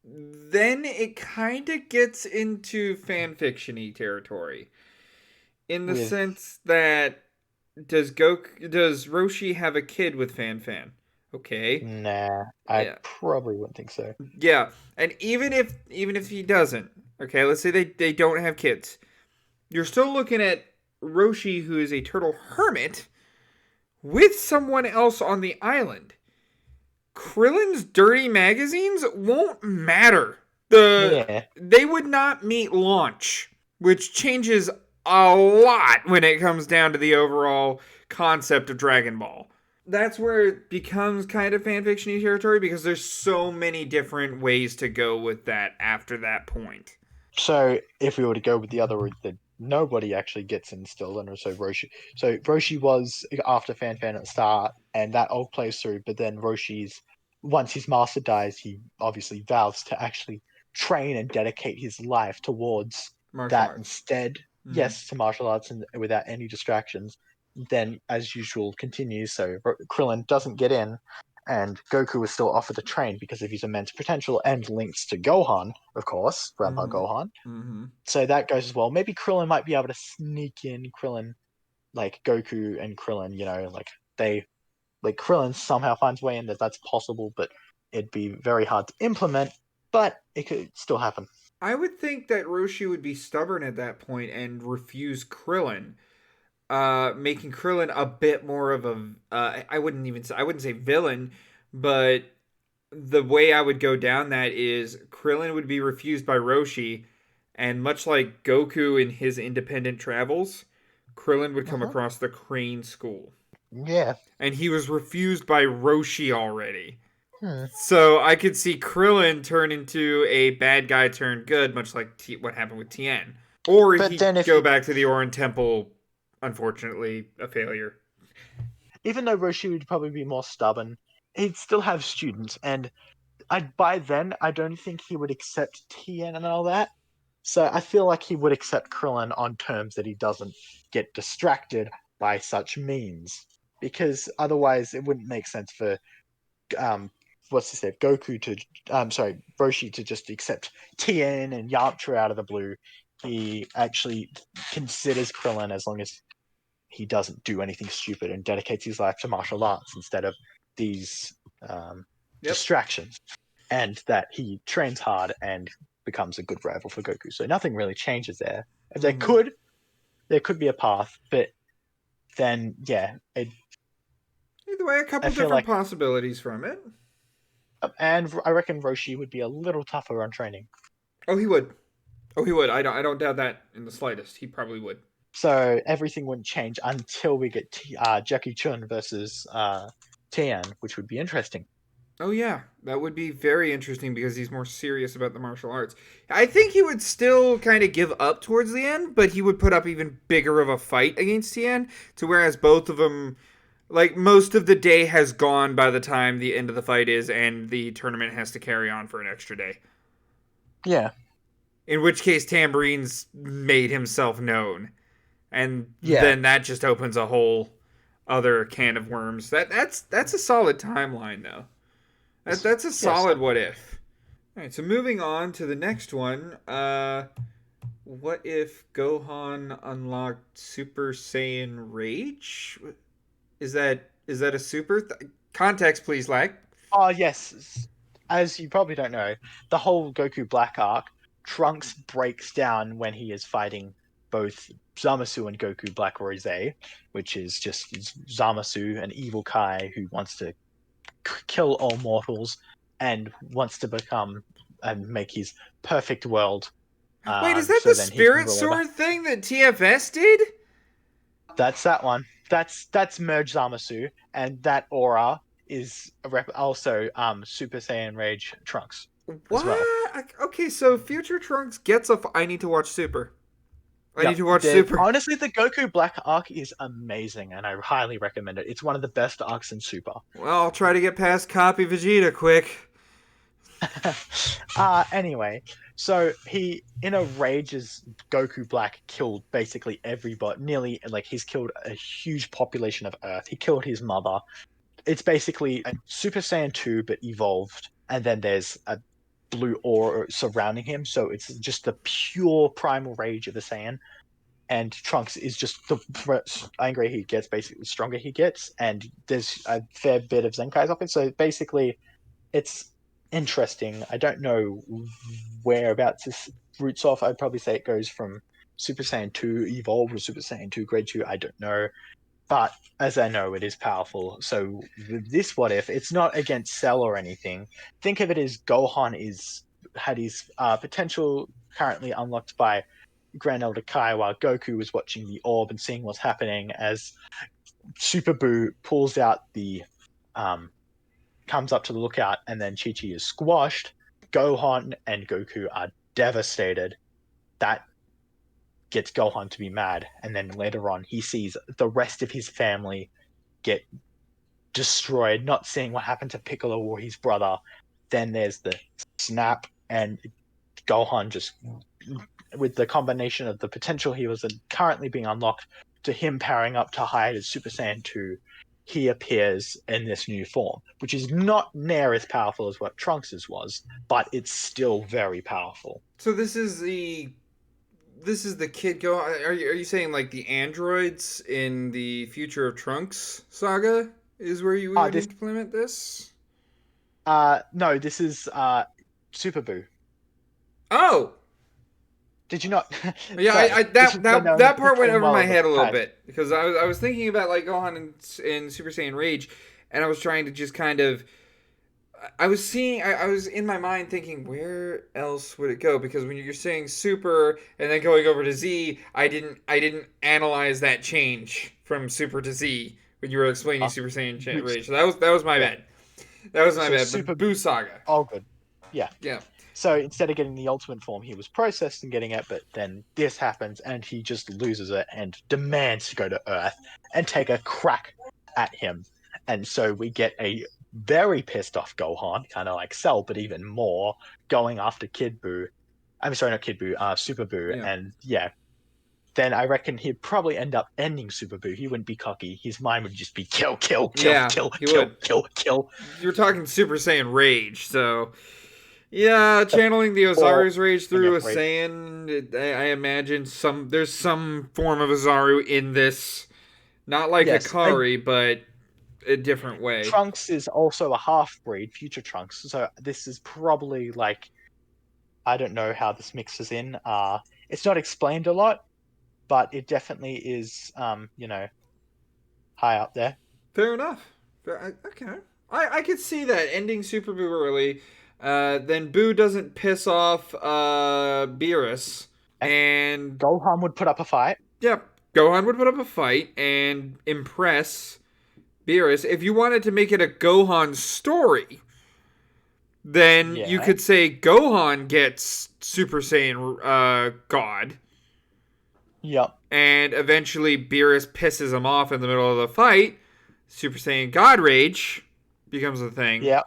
Then it kind of gets into fanfiction-y territory. In the sense that does Roshi have a kid with Fan? Okay.
Nah, I probably wouldn't think so.
Yeah, and even if he doesn't, okay, let's say they don't have kids, you're still looking at Roshi, who is a turtle hermit, with someone else on the island. Krillin's dirty magazines won't matter. They would not meet launch, which changes a lot when it comes down to the overall concept of Dragon Ball. That's where it becomes kind of fanfiction-y territory because there's so many different ways to go with that after that point.
So if we were to go with the other route, that nobody actually gets instilled, and so Roshi was after Fan at the start, and that all plays through. But then once his master dies, he obviously vows to actually train and dedicate his life towards
martial arts
instead. Mm-hmm. Yes, to martial arts and without any distractions. Then, as usual, continues. So Krillin doesn't get in, and Goku is still offered to train because of his immense potential and links to Gohan, of course, Grandpa Gohan. So that goes as well. Maybe Krillin might be able to sneak in. Krillin like Goku and Krillin, like they like Krillin somehow finds a way in that's possible, but it'd be very hard to implement. But it could still happen.
I would think that Roshi would be stubborn at that point and refuse Krillin, making Krillin a bit more of a I wouldn't say villain, but the way I would go down that is Krillin would be refused by Roshi, and much like Goku in his independent travels, Krillin would come
Uh-huh.
across the Crane School,
Yeah.
and he was refused by Roshi already.
Hmm.
So I could see Krillin turn into a bad guy turned good, much like what happened with Tien. Or
But
he'd
then if
go back to the Orin Temple, unfortunately, a failure.
even though Roshi would probably be more stubborn, he'd still have students, and by then I don't think he would accept TN and all that. So I feel like he would accept Krillin on terms that he doesn't get distracted by such means, because otherwise it wouldn't make sense for um what's his name Goku to sorry Roshi to just accept TN and Yamcha out of the blue. He actually considers Krillin as long as he doesn't do anything stupid and dedicates his life to martial arts instead of these
Yep.
distractions, and that he trains hard and becomes a good rival for Goku. So nothing really changes there. If
Mm-hmm.
there could be a path, but then yeah,
Either way, a
I
couple
feel
different
like,
possibilities from it.
and I reckon Roshi would be a little tougher on training.
Oh, he would. Oh, he would. I don't doubt that in the slightest. He probably would.
So everything wouldn't change until we get Jackie Chun versus Tian, which would be interesting.
Oh yeah, that would be very interesting because he's more serious about the martial arts. I think he would still kind of give up towards the end, but he would put up even bigger of a fight against Tien. To whereas both of them, like most of the day has gone by the time the end of the fight is, and the tournament has to carry on for an extra day.
Yeah,
In which case, Tambourine's made himself known, and
yeah,
then that just opens a whole other can of worms. That's a solid timeline though. That's a
yes.
solid what if. All right, so moving on to the next one. What if Gohan unlocked Super Saiyan Rage? Is that a super context, please, Lagg?
Oh yes, as you probably don't know, the whole Goku Black arc, Trunks breaks down when he is fighting both Zamasu and Goku Black Rose, which is just Zamasu, an evil Kai who wants to kill all mortals and wants to become and make his perfect world.
Wait, is that
So
the
then he can
Spirit
rule over.
Sword thing that TFS did?
That's that one. That's Merge Zamasu, and that aura is also Super Saiyan Rage Trunks as well.
What? Okay, so Future Trunks gets a. I need to watch Super. I need
Yep.
to watch Super.
Honestly, the Goku Black arc is amazing, and I highly recommend it. It's one of the best arcs in Super.
Well, I'll try to get past Copy Vegeta quick.
Anyway, so he in a rage as Goku Black killed basically everybody, nearly like he's killed a huge population of Earth. He killed his mother. It's basically a Super Saiyan 2 but evolved, and then there's a blue aura surrounding him, so it's just the pure primal rage of the Saiyan. And Trunks is just the angrier he gets, basically the stronger he gets, and there's a fair bit of Zenkai's off it. So basically, it's interesting. I don't know whereabouts this roots off. I'd probably say it goes from Super Saiyan 2 Evolved or Super Saiyan 2 Grade 2. I don't know. But as I know, it is powerful. So with this what if, it's not against Cell or anything. Think of it as Gohan had his potential currently unlocked by Grand Elder Kai while Goku was watching the orb and seeing what's happening as Super Buu pulls out the um, comes up to the lookout, and then Chi Chi is squashed. Gohan and Goku are devastated. That gets Gohan to be mad, and then later on, he sees the rest of his family get destroyed, not seeing what happened to Piccolo or his brother. Then there's the snap, and Gohan just, with the combination of the potential he was currently being unlocked to him powering up to high as Super Saiyan 2, he appears in this new form, which is not near as powerful as what Trunks' was, but it's still very powerful.
So this is the this is the kid Go. Are you saying like the androids in the Future of Trunks saga is where we would
This
implement this?
no, this is Super Boo.
Oh,
Did you not?
yeah.
Sorry, this is when they
That
only
part went
became
over my
well of the
head a little
past.
bit because I was thinking about like Gohan in Super Saiyan Rage, and I was trying to just kind of I was seeing, I was in my mind thinking, where else would it go? Because when you're saying super and then going over to Z, I didn't analyze that change from super to Z when you were explaining
Uh,
Super Saiyan
Boost.
Rage. So that was my
Yeah.
bad. That was my
So
bad.
Super.
But Boo Saga,
Oh, good. Yeah.
yeah,
So instead of getting the ultimate form, he was processed and getting it, but then this happens and he just loses it and demands to go to Earth and take a crack at him. And so we get a very pissed off Gohan, kind of like Cell, but even more, going after Kid Buu. I'm sorry, not Kid Buu, Super Buu.
yeah,
And yeah, then I reckon he'd probably end up ending Super Buu. He wouldn't be cocky. His mind would just be kill, kill, kill,
yeah.
kill,
He
kill,
would.
kill, kill.
You're talking Super Saiyan Rage, so yeah, channeling the
Or
Ozaru's rage
yeah,
through a
right.
Saiyan. I imagine there's some form of Ozaru in this. Not like
Yes, and
Hikari, but a different way.
Trunks is also a half breed, future Trunks. So this is probably like I don't know how this mixes in. It's not explained a lot, but it definitely is high up there.
Fair enough. Okay. I could see that ending Super Boo early. Then Boo doesn't piss off Beerus.
And
And,
Gohan would put up a fight.
yep, Gohan would put up a fight and impress Beerus. If you wanted to make it a Gohan story, then you
Yeah.
could say Gohan gets Super Saiyan God.
Yep.
And eventually Beerus pisses him off in the middle of the fight. Super Saiyan God Rage becomes a thing.
Yep.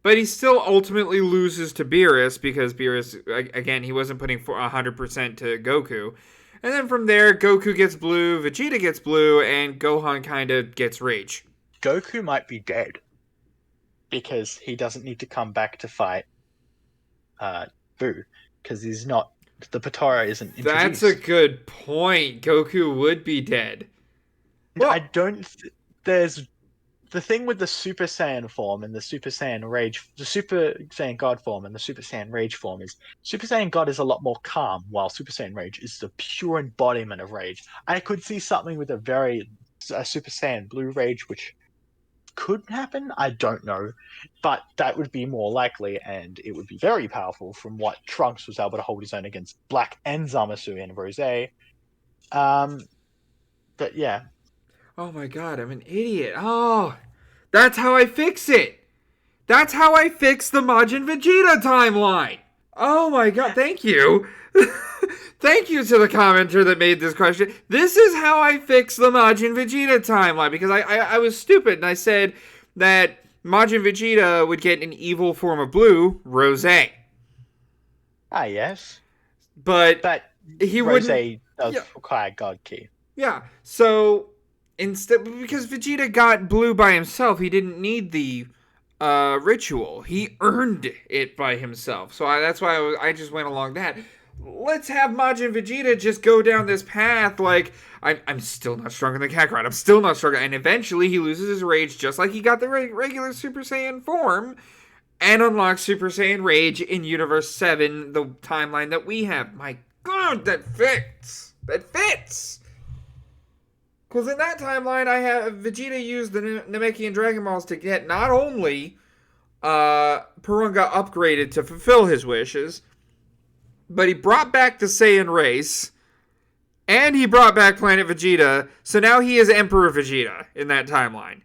But he still ultimately loses to Beerus because Beerus, again, he wasn't putting 100% to Goku. And then from there, Goku gets blue, Vegeta gets blue, and Gohan kind of gets rage.
Goku might be dead because he doesn't need to come back to fight Buu because he's not. The Potara isn't
That's a
introduced.
good point. Goku would be dead.
I
Well,
don't. There's the thing with the Super Saiyan form and the Super Saiyan Rage, the Super Saiyan God form and the Super Saiyan Rage form is Super Saiyan God is a lot more calm, while Super Saiyan Rage is the pure embodiment of rage. I could see something with a Super Saiyan Blue Rage, which could happen. I don't know, but that would be more likely, and it would be very powerful from what Trunks was able to hold his own against Black and Zamasu and Rose. Um, but yeah,
oh my god, I'm an idiot. Oh, that's how I fix it. That's how I fix the Majin Vegeta timeline. Oh my god, thank you. Thank you to the commenter that made this question. This is how I fix the Majin Vegeta timeline because I was stupid and I said that Majin Vegeta would get an evil form of blue, Rose.
yes.
But
But
he
Rose
wouldn't.
does
Yeah,
require God Key.
yeah. So instead, because Vegeta got blue by himself, he didn't need the ritual. He earned it by himself. So that's why I just went along that. Let's have Majin Vegeta just go down this path. Like I'm still not stronger than Kakarot. I'm still not stronger, and eventually he loses his rage, just like he got the regular Super Saiyan form, and unlocks Super Saiyan Rage in Universe 7, the timeline that we have. My god, that fits! That fits! Because in that timeline, I have Vegeta used the Namekian Dragon Balls to get not only Purunga upgraded to fulfill his wishes, but he brought back the Saiyan race, and he brought back Planet Vegeta, so now he is Emperor Vegeta in that timeline.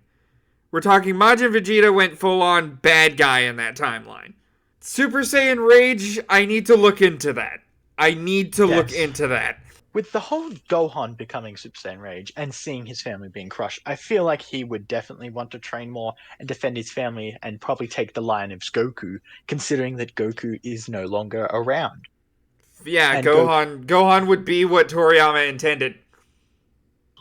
We're talking Majin Vegeta went full on bad guy in that timeline. Super Saiyan Rage, I need to look into that. I need to look
Yes.
into that.
With the whole Gohan becoming Super Saiyan Rage and seeing his family being crushed, I feel like he would definitely want to train more and defend his family and probably take the line of Goku, considering that Goku is no longer around.
Yeah,
And Goku,
Gohan would be what Toriyama intended.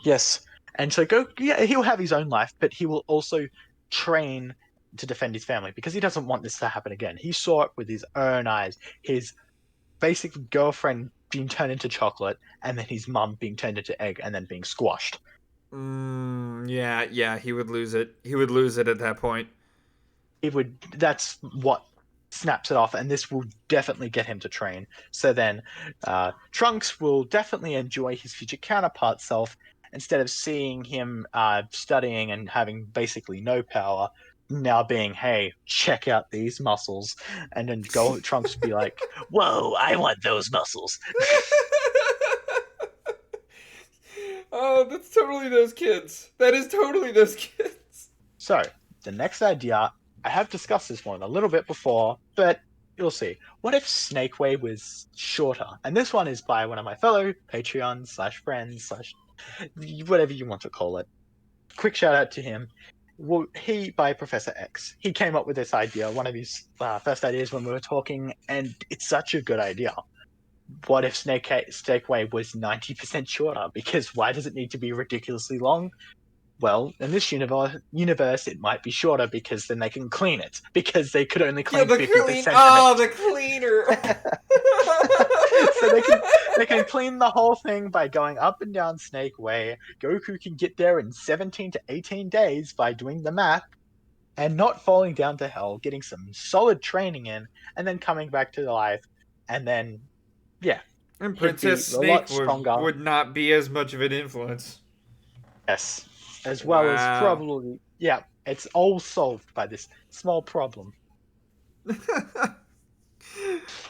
yes. And so Goku, yeah, he'll have his own life, but he will also train to defend his family because he doesn't want this to happen again. He saw it with his own eyes. His basic girlfriend being turned into chocolate, and then his mum being turned into egg and then being squashed.
Yeah, he would lose it. He would lose it at that point.
That's what snaps it off, and this will definitely get him to train. So then Trunks will definitely enjoy his future counterpart self instead of seeing him studying and having basically no power, now being, hey, check out these muscles, and then Trunks be like, whoa, I want those muscles.
Oh, that's totally those kids. That is totally those kids.
So the next idea, I have discussed this one a little bit before, but you'll see. What if Snake Way was shorter? And this one is by one of my fellow Patreon/friends/ whatever you want to call it. Quick shout out to him. Well, by Professor X. He came up with this idea, one of his first ideas when we were talking, and it's such a good idea. What if Snake Way was 90% shorter? Because why does it need to be ridiculously long? Well, in this universe, it might be shorter because then they can clean it. Because they could only clean 50% of
the cleaner.
So they can clean the whole thing by going up and down Snake Way. Goku can get there in 17 to 18 days by doing the math and not falling down to hell, getting some solid training in, and then coming back to life. And then, yeah.
And Princess Snake
stronger.
would not be as much of an influence.
Yes. As well as probably, yeah, it's all solved by this small problem.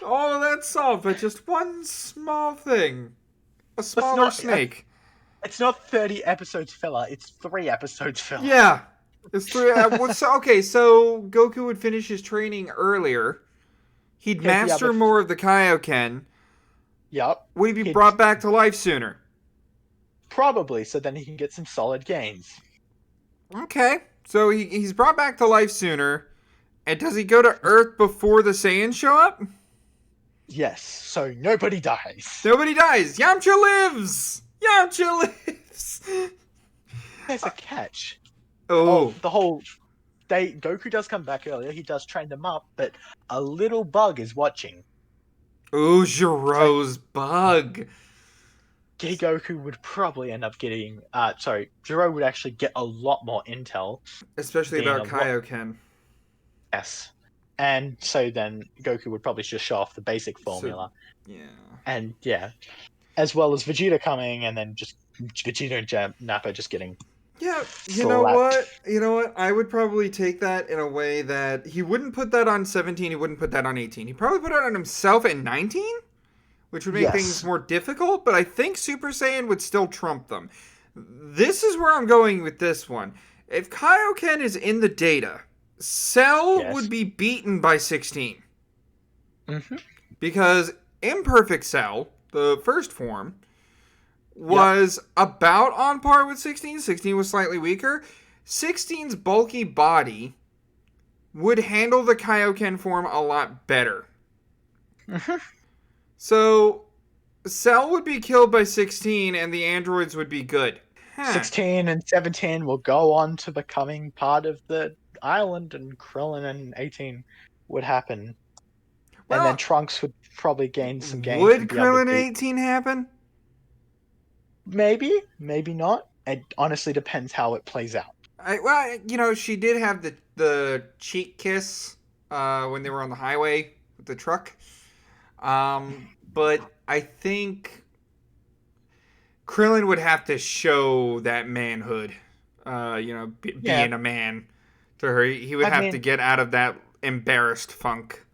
All that's solved by just one small thing. A smaller snake.
It's not 30 episodes filler, it's 3 episodes filler.
Yeah. It's 3. Okay, so Goku would finish his training earlier. He'd master more of the Kaioken.
Yep.
Would he be brought back to life sooner?
Probably, so then he can get some solid gains.
Okay, so he's brought back to life sooner. And does he go to Earth before the Saiyans show up?
Yes, so nobody dies.
Nobody dies. Yamcha lives. Yamcha lives.
There's a catch.
Oh,
Goku does come back earlier. He does train them up, but a little bug is watching.
Ooh, Jiro's bug.
Goku would probably end up getting... Jiro would actually get a lot more intel.
Especially about Kaioken.
Yes. And so then Goku would probably just show off the basic formula.
Yeah.
And yeah. As well as Vegeta coming, and then just Vegeta and Nappa just getting...
Yeah, you know what? I would probably take that in a way that he wouldn't put that on 17, he wouldn't put that on 18. He'd probably put it on himself at 19? Which would make things more difficult, but I think Super Saiyan would still trump them. This is where I'm going with this one. If Kaioken is in the data, Cell would be beaten by 16.
Mm-hmm.
Because Imperfect Cell, the first form, was about on par with 16. 16 was slightly weaker. 16's bulky body would handle the Kaioken form a lot better.
Mm-hmm.
So, Cell would be killed by 16, and the androids would be good.
16 and 17 will go on to becoming part of the island, and Krillin and 18 would happen. Well, and then Trunks would probably gain some gains.
Would Krillin and 18 happen?
Maybe, maybe not. It honestly depends how it plays out.
She did have the cheek kiss when they were on the highway with the truck. But I think Krillin would have to show that manhood, being a man to her. He would have to get out of that embarrassed funk.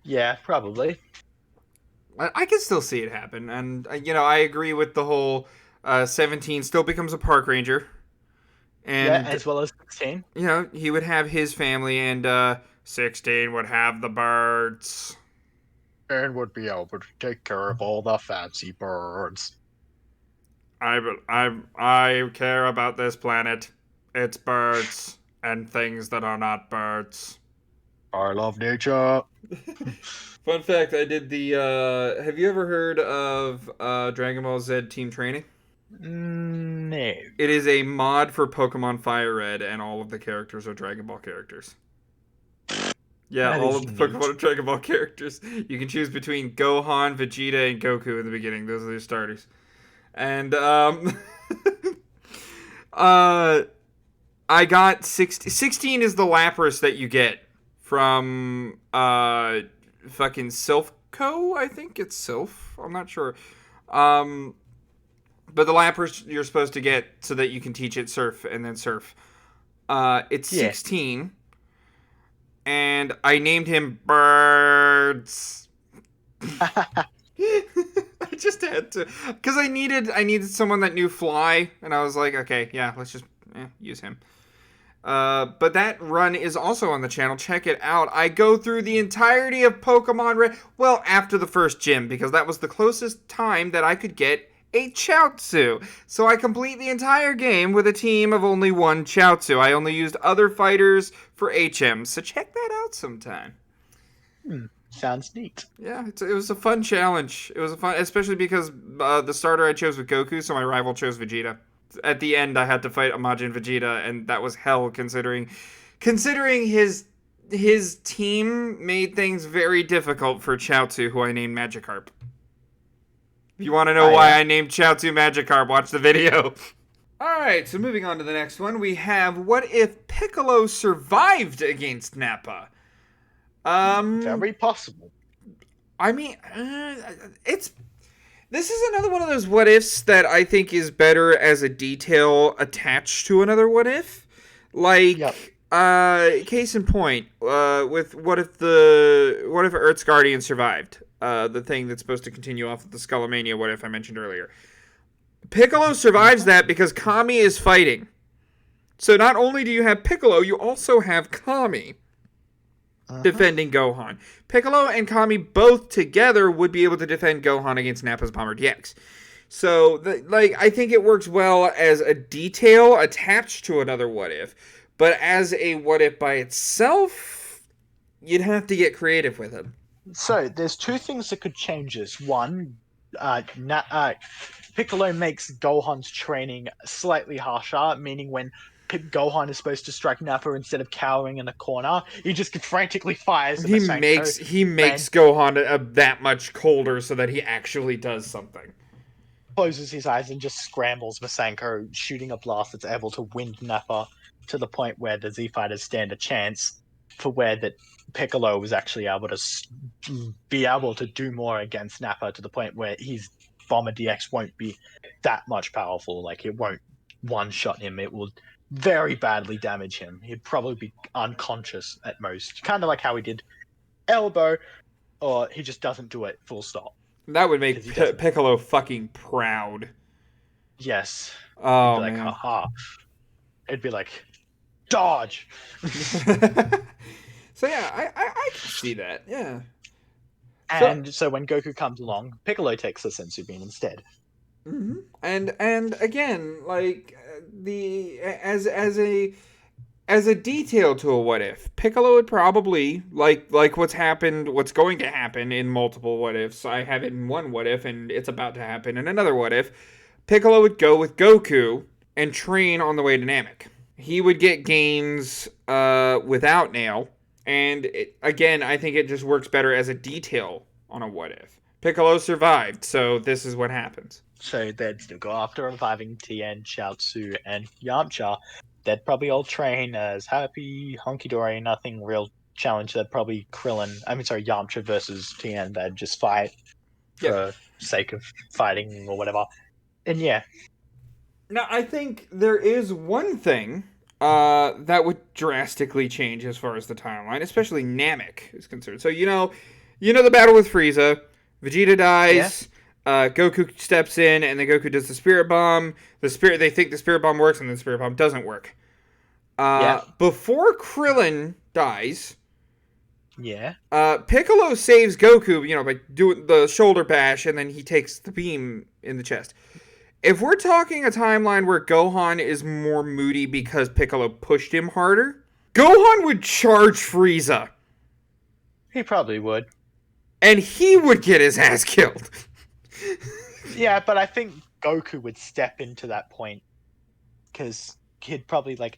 Yeah, probably.
I can still see it happen. And, I agree with the whole 17 still becomes a park ranger. And,
as well as 16.
He would have his family, and 16 would have the birds.
And would be able to take care of all the fancy birds.
I care about this planet. It's birds and things that are not birds.
I love nature.
Fun fact, I did the, have you ever heard of Dragon Ball Z Team Training?
No.
It is a mod for Pokemon Fire Red, and all of the characters are Dragon Ball characters. Yeah,
That
all
is
of the
neat.
Pokemon and Dragon Ball characters. You can choose between Gohan, Vegeta, and Goku in the beginning. Those are your starters. And uh I got 16 is the Lapras that you get from fucking Silphco, I think it's Sylph. I'm not sure. Um but the Lapras you're supposed to get so that you can teach it Surf and then Surf. It's
Yeah.
16 and I named him Birds. I just had to because I needed someone that knew Fly, and I was like, okay, yeah, let's just use him. But that run is also on the channel. Check it out. I go through the entirety of Pokemon Red. Well, after the first gym, because that was the closest time that I could get a Chiaotzu. So I complete the entire game with a team of only one Chiaotzu. I only used other fighters for HM. So check that out sometime.
Sounds neat.
Yeah, it was a fun challenge. It was a fun, especially because the starter I chose was Goku, so my rival chose Vegeta. At the end, I had to fight Imagine Vegeta, and that was hell considering his team made things very difficult for Chiaotzu, who I named Magikarp. If you want to know why I named Chiaotzu Magikarp, watch the video. Alright, so moving on to the next one, we have what if Piccolo survived against Nappa?
Very possible.
I mean, this is another one of those what ifs that I think is better as a detail attached to another what if. Like,
Yep.
Case in point, with what if Earth's Guardian survived? The thing that's supposed to continue off of the Skullomania what if I mentioned earlier. Piccolo survives that because Kami is fighting. So not only do you have Piccolo, you also have Kami defending Gohan. Piccolo and Kami both together would be able to defend Gohan against Nappa's Bomber DX. So, I think it works well as a detail attached to another what if. But as a what if by itself, you'd have to get creative with it.
So there's two things that could change this. One, Piccolo makes Gohan's training slightly harsher, meaning when Gohan is supposed to strike Nappa, instead of cowering in a corner, he just frantically fires.
He makes Gohan that much colder so that he actually does something.
Closes his eyes and just scrambles Masenko, shooting a blast that's able to wind Nappa to the point where the Z Fighters stand a chance for where that Piccolo was actually able to be able to do more against Nappa to the point where his Bomber DX won't be that much powerful. Like, it won't one-shot him. It will very badly damage him. He'd probably be unconscious at most. Kind of like how he did Elbow, or he just doesn't do it full stop.
That would make Piccolo fucking proud.
Yes.
Oh,
He'd be like,
man.
haha. It'd be like, dodge!
So yeah, I can see that, yeah.
And so when Goku comes along, Piccolo takes the Senzu Bean instead.
Mm-hmm. And again, like as a detail to a what if, Piccolo would probably like what's going to happen in multiple what ifs. I have it in one what if, and it's about to happen in another what if. Piccolo would go with Goku and train on the way to Namek. He would get gains without Nail, and again, I think it just works better as a detail on a what if. Piccolo survived, so this is what happens.
So they'd still go after reviving TIEN, Chiaotzu, and Yamcha. They'd probably all train as happy, honky-dory, nothing real challenge. They'd probably Yamcha versus TIEN. They'd just fight for sake of fighting or whatever. And yeah.
Now, I think there is one thing that would drastically change as far as the timeline, especially Namek is concerned. So, you know the battle with Frieza. Vegeta dies. Yeah. Goku steps in, and then Goku does the Spirit Bomb. They think the Spirit Bomb works, and then the Spirit Bomb doesn't work. Before Krillin dies, Piccolo saves Goku, by doing the shoulder bash, and then he takes the beam in the chest. If we're talking a timeline where Gohan is more moody because Piccolo pushed him harder, Gohan would charge Frieza.
He probably would.
And he would get his ass killed.
Yeah, but I think Goku would step into that point. Because he'd probably, I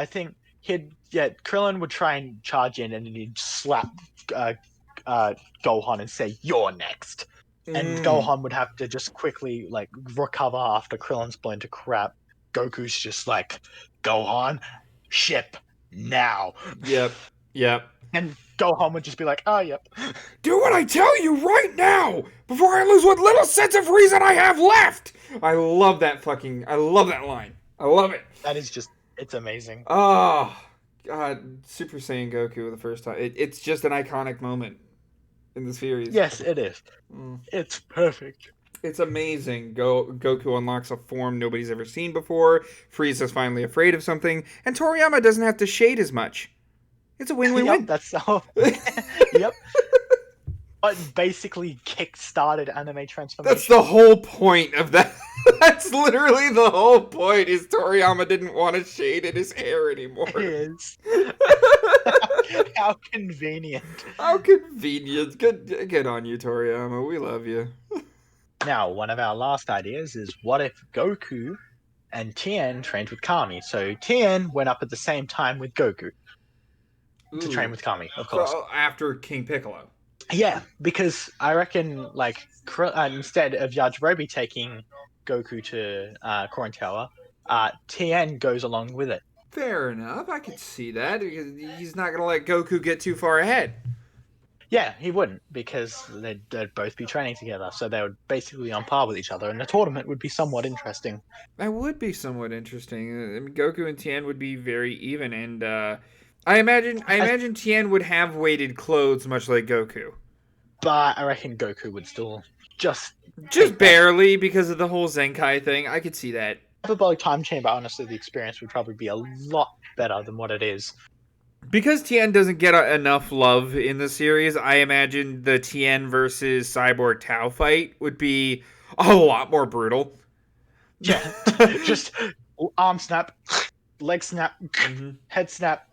think Krillin would try and charge in, and then he'd slap Gohan and say, "You're next." And Gohan would have to just quickly recover after Krillin's blown to crap. Goku's just like, "Gohan, ship now."
Yep.
And Gohan would just be like, "Oh, yep."
Do what I tell you right now before I lose what little sense of reason I have left. I love that line. I love it.
That is just, it's amazing.
Oh, God. Super Saiyan Goku the first time. It's just an iconic moment in the series.
Yes, it is. It's perfect.
It's amazing. Goku unlocks a form nobody's ever seen before. Frieza's finally afraid of something. And Toriyama doesn't have to shade as much. It's a win-win-win.
Yep, that's so. Yep. But basically kick-started anime transformation.
That's the whole point of that. That's literally the whole point, is Toriyama didn't want to shade in his hair anymore.
It is. How convenient.
How convenient. Good on you, Toriyama. We love you.
Now, one of our last ideas is, what if Goku and Tien trained with Kami? So Tien went up at the same time with Goku to train with Kami, of course.
So after King Piccolo.
Yeah, because I reckon, instead of Yajirobe taking Goku to Korin Tower, Tien goes along with it.
Fair enough. I could see that, because he's not going to let Goku get too far ahead.
Yeah, he wouldn't, because they'd both be training together, so they would basically be on par with each other, and the tournament would be somewhat interesting.
That would be somewhat interesting. I mean, Goku and Tien would be very even, and I imagine Tien would have weighted clothes much like Goku.
But I reckon Goku would still just
barely, because of the whole Zenkai thing. I could see that.
Hyperbolic Time Chamber, honestly, the experience would probably be a lot better than what it is.
Because Tien doesn't get enough love in the series, I imagine the Tien versus Cyborg Tao fight would be a lot more brutal.
Yeah, just arm snap, leg snap, head snap.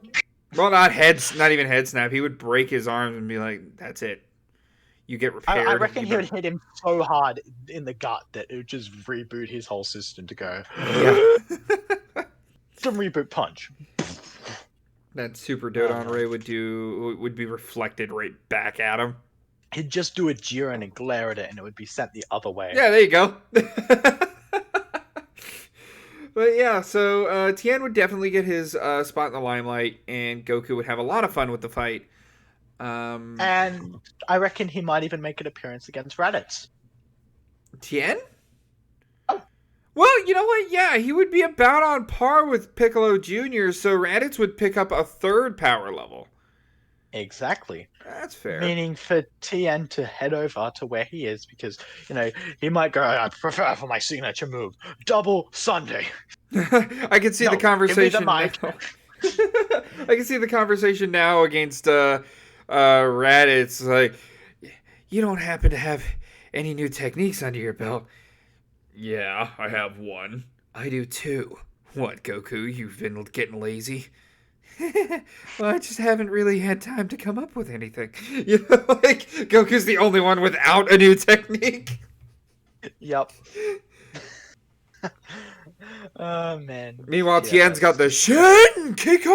Well, not even head snap. He would break his arms and be like, "That's it. You get repaired."
I reckon he would hit him so hard in the gut that it would just reboot his whole system to go.
Yeah.
Some reboot punch.
That Super Dodon Ray would be reflected right back at him.
He'd just do a Jiren and glare at it, and it would be sent the other way.
Yeah, there you go. But yeah, so Tien would definitely get his spot in the limelight, and Goku would have a lot of fun with the fight.
And I reckon he might even make an appearance against Raditz.
Tien? Oh. Well, you know what? Yeah, he would be about on par with Piccolo Jr., so Raditz would pick up a third power level.
Exactly.
That's fair.
Meaning for Tien to head over to where he is, because, he might go, "I prefer for my signature move, double Sunday."
I can see the conversation. I can see the conversation now against Raditz. Like, "You don't happen to have any new techniques under your belt?" "Yeah, I have one." "I do too." "What, Goku? You've been getting lazy?" "Well, I just haven't really had time to come up with anything." Goku's the only one without a new technique.
Yep. Oh, man.
Meanwhile, Tien's got the Shin Kiko!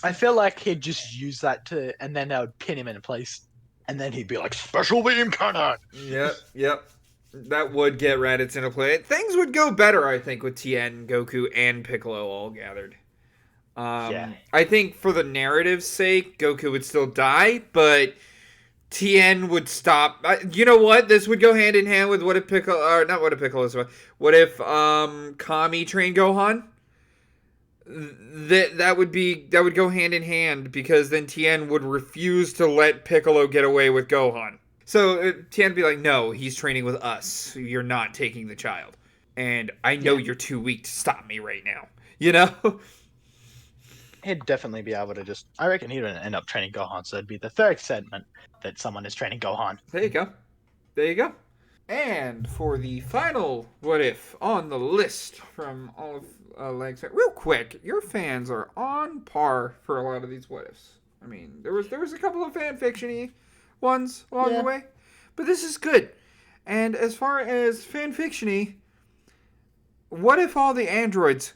I feel like he'd just use that and then that would pin him in place. And then he'd be like, "Special beam cannon!"
Yep. That would get Raditz into play. Things would go better, I think, with Tien, Goku, and Piccolo all gathered. I think for the narrative's sake, Goku would still die, but Tien would stop. You know what? This would go hand in hand with what if Piccolo, or not what if Piccolo, what if Kami trained Gohan? That would go hand in hand, because then Tien would refuse to let Piccolo get away with Gohan. So Tien would be like, "No, he's training with us. You're not taking the child. And I know you're too weak to stop me right now."
He'd definitely be able to I reckon he'd end up training Gohan, so it'd be the third segment that someone is training Gohan.
There you go. And for the final what if on the list from all of Lagg's fans, real quick, your fans are on par for a lot of these what ifs. I mean, there was a couple of fan fiction-y ones along the way, but this is good. And as far as fan fiction-y, what if all the androids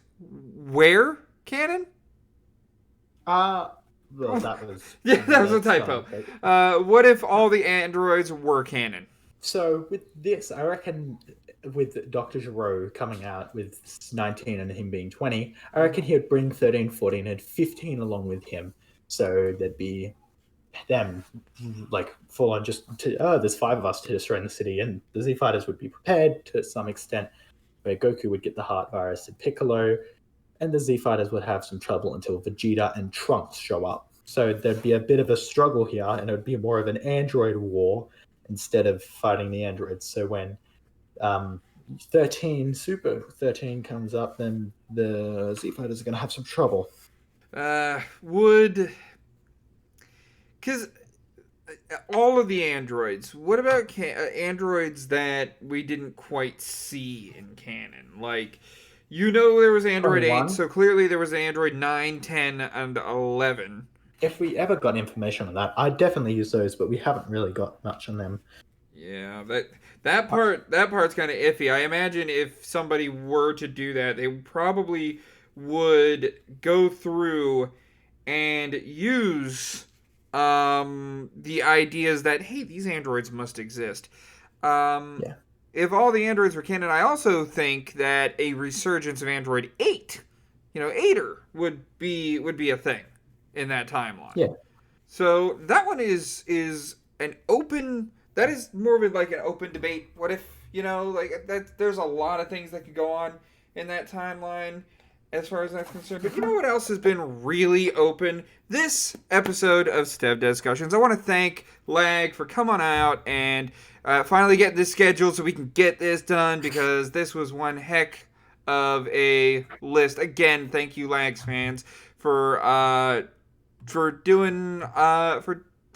where canon?
Well, that was...
Yeah, that was a typo. What if all the androids were canon?
So with this, I reckon with Dr. Gero coming out with 19 and him being 20, I reckon he'd bring 13, 14, and 15 along with him. So there'd be them like full on there's 5 of us to destroy the city, and the Z Fighters would be prepared to some extent, where Goku would get the heart virus and Piccolo, and the Z Fighters would have some trouble until Vegeta and Trunks show up. So there'd be a bit of a struggle here, and it would be more of an android war instead of fighting the androids. So when Super 13 comes up, then the Z Fighters are going to have some trouble.
Because all of the androids, what about androids that we didn't quite see in canon? Like, there was Android 8, so clearly there was Android 9, 10, and 11.
If we ever got information on that, I'd definitely use those, but we haven't really got much on them.
Yeah, that part's kind of iffy. I imagine if somebody were to do that, they probably would go through and use the ideas that, hey, these androids must exist.
Yeah.
If all the androids were canon, I also think that a resurgence of Android 8, Aider would be a thing in that timeline.
Yeah.
So that one is an open. That is more of like an open debate. What if there's a lot of things that could go on in that timeline as far as that's concerned. But you know what else has been really open? This episode of StevDeScussions. I want to thank Lagg for coming out and finally getting this scheduled so we can get this done, because this was one heck of a list. Again, thank you, Lagg's fans, for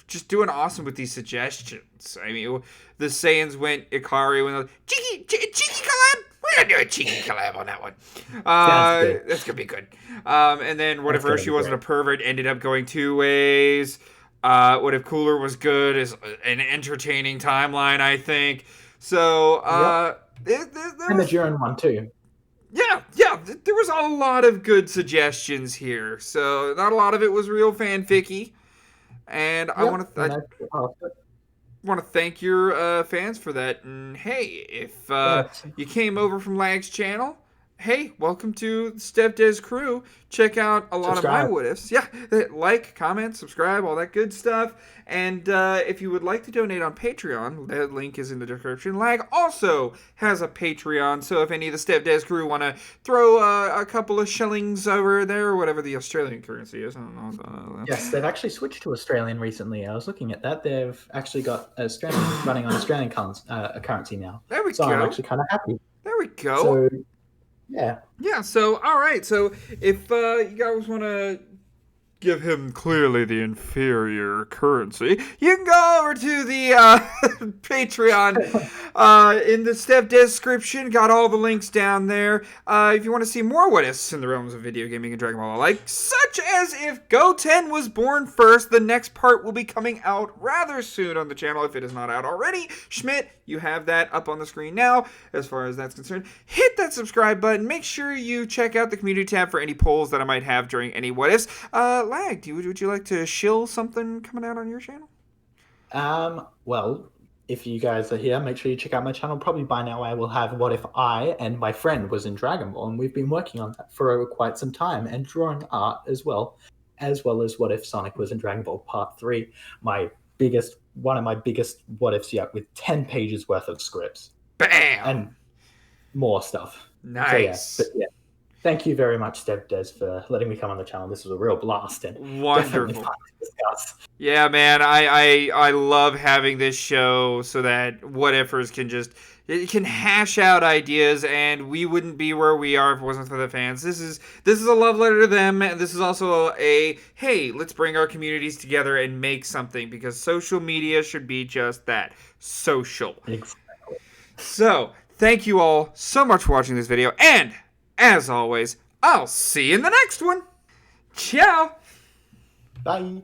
just doing awesome with these suggestions. I mean, the Saiyans went Ikari when cheeky collab. We're gonna do a cheeky collab on that one. That's gonna be good. And then what if Roshi wasn't a pervert? Ended up going 2 ways. What if Cooler was good? Is an entertaining timeline, I think. So
and the Jiren one too.
Yeah, there was a lot of good suggestions here. So not a lot of it was real fanficky. And I want to thank your fans for that. And hey, if you came over from Lagg's channel, hey, welcome to the StevDes crew. Check out a lot of my what ifs. Yeah, like, comment, subscribe, all that good stuff. And if you would like to donate on Patreon, that link is in the description. Lagg also has a Patreon, so if any of the StevDes crew want to throw a couple of shillings over there, or whatever the Australian currency is, I don't know.
Yes, they've actually switched to Australian recently. I was looking at that. They've actually got Australian running on Australian currency now.
There we go.
So I'm actually kind of happy.
There we go.
So, yeah.
Yeah, so, alright, so if you guys want to give him clearly the inferior currency, you can go over to the Patreon in the StevDes description. Got all the links down there. If you want to see more what ifs in the realms of video gaming and Dragon Ball alike, such as if Goten was born first, the next part will be coming out rather soon on the channel if it is not out already. Schmidt, you have that up on the screen now as far as that's concerned. Hit that subscribe button. Make sure you check out the community tab for any polls that I might have during any what ifs. Lagg, would you like to shill something coming out on your channel?
Well, if you guys are here, make sure you check out my channel. Probably by now I will have what if I and my friend was in Dragon Ball, and we've been working on that for quite some time, and drawing art as well as what if Sonic was in Dragon Ball Part 3. One of my biggest what ifs yet, with 10 pages worth of scripts.
Bam!
And more stuff.
Nice.
So, yeah. Thank you very much, StevDes, for letting me come on the channel. This was a real blast and
wonderful.
Fun to discuss.
Yeah, man, I love having this show so that what ifers can hash out ideas, and we wouldn't be where we are if it wasn't for the fans. This is a love letter to them, and this is also a hey, let's bring our communities together and make something, because social media should be just that, social.
Exactly.
So, thank you all so much for watching this video, and as always, I'll see you in the next one. Ciao.
Bye.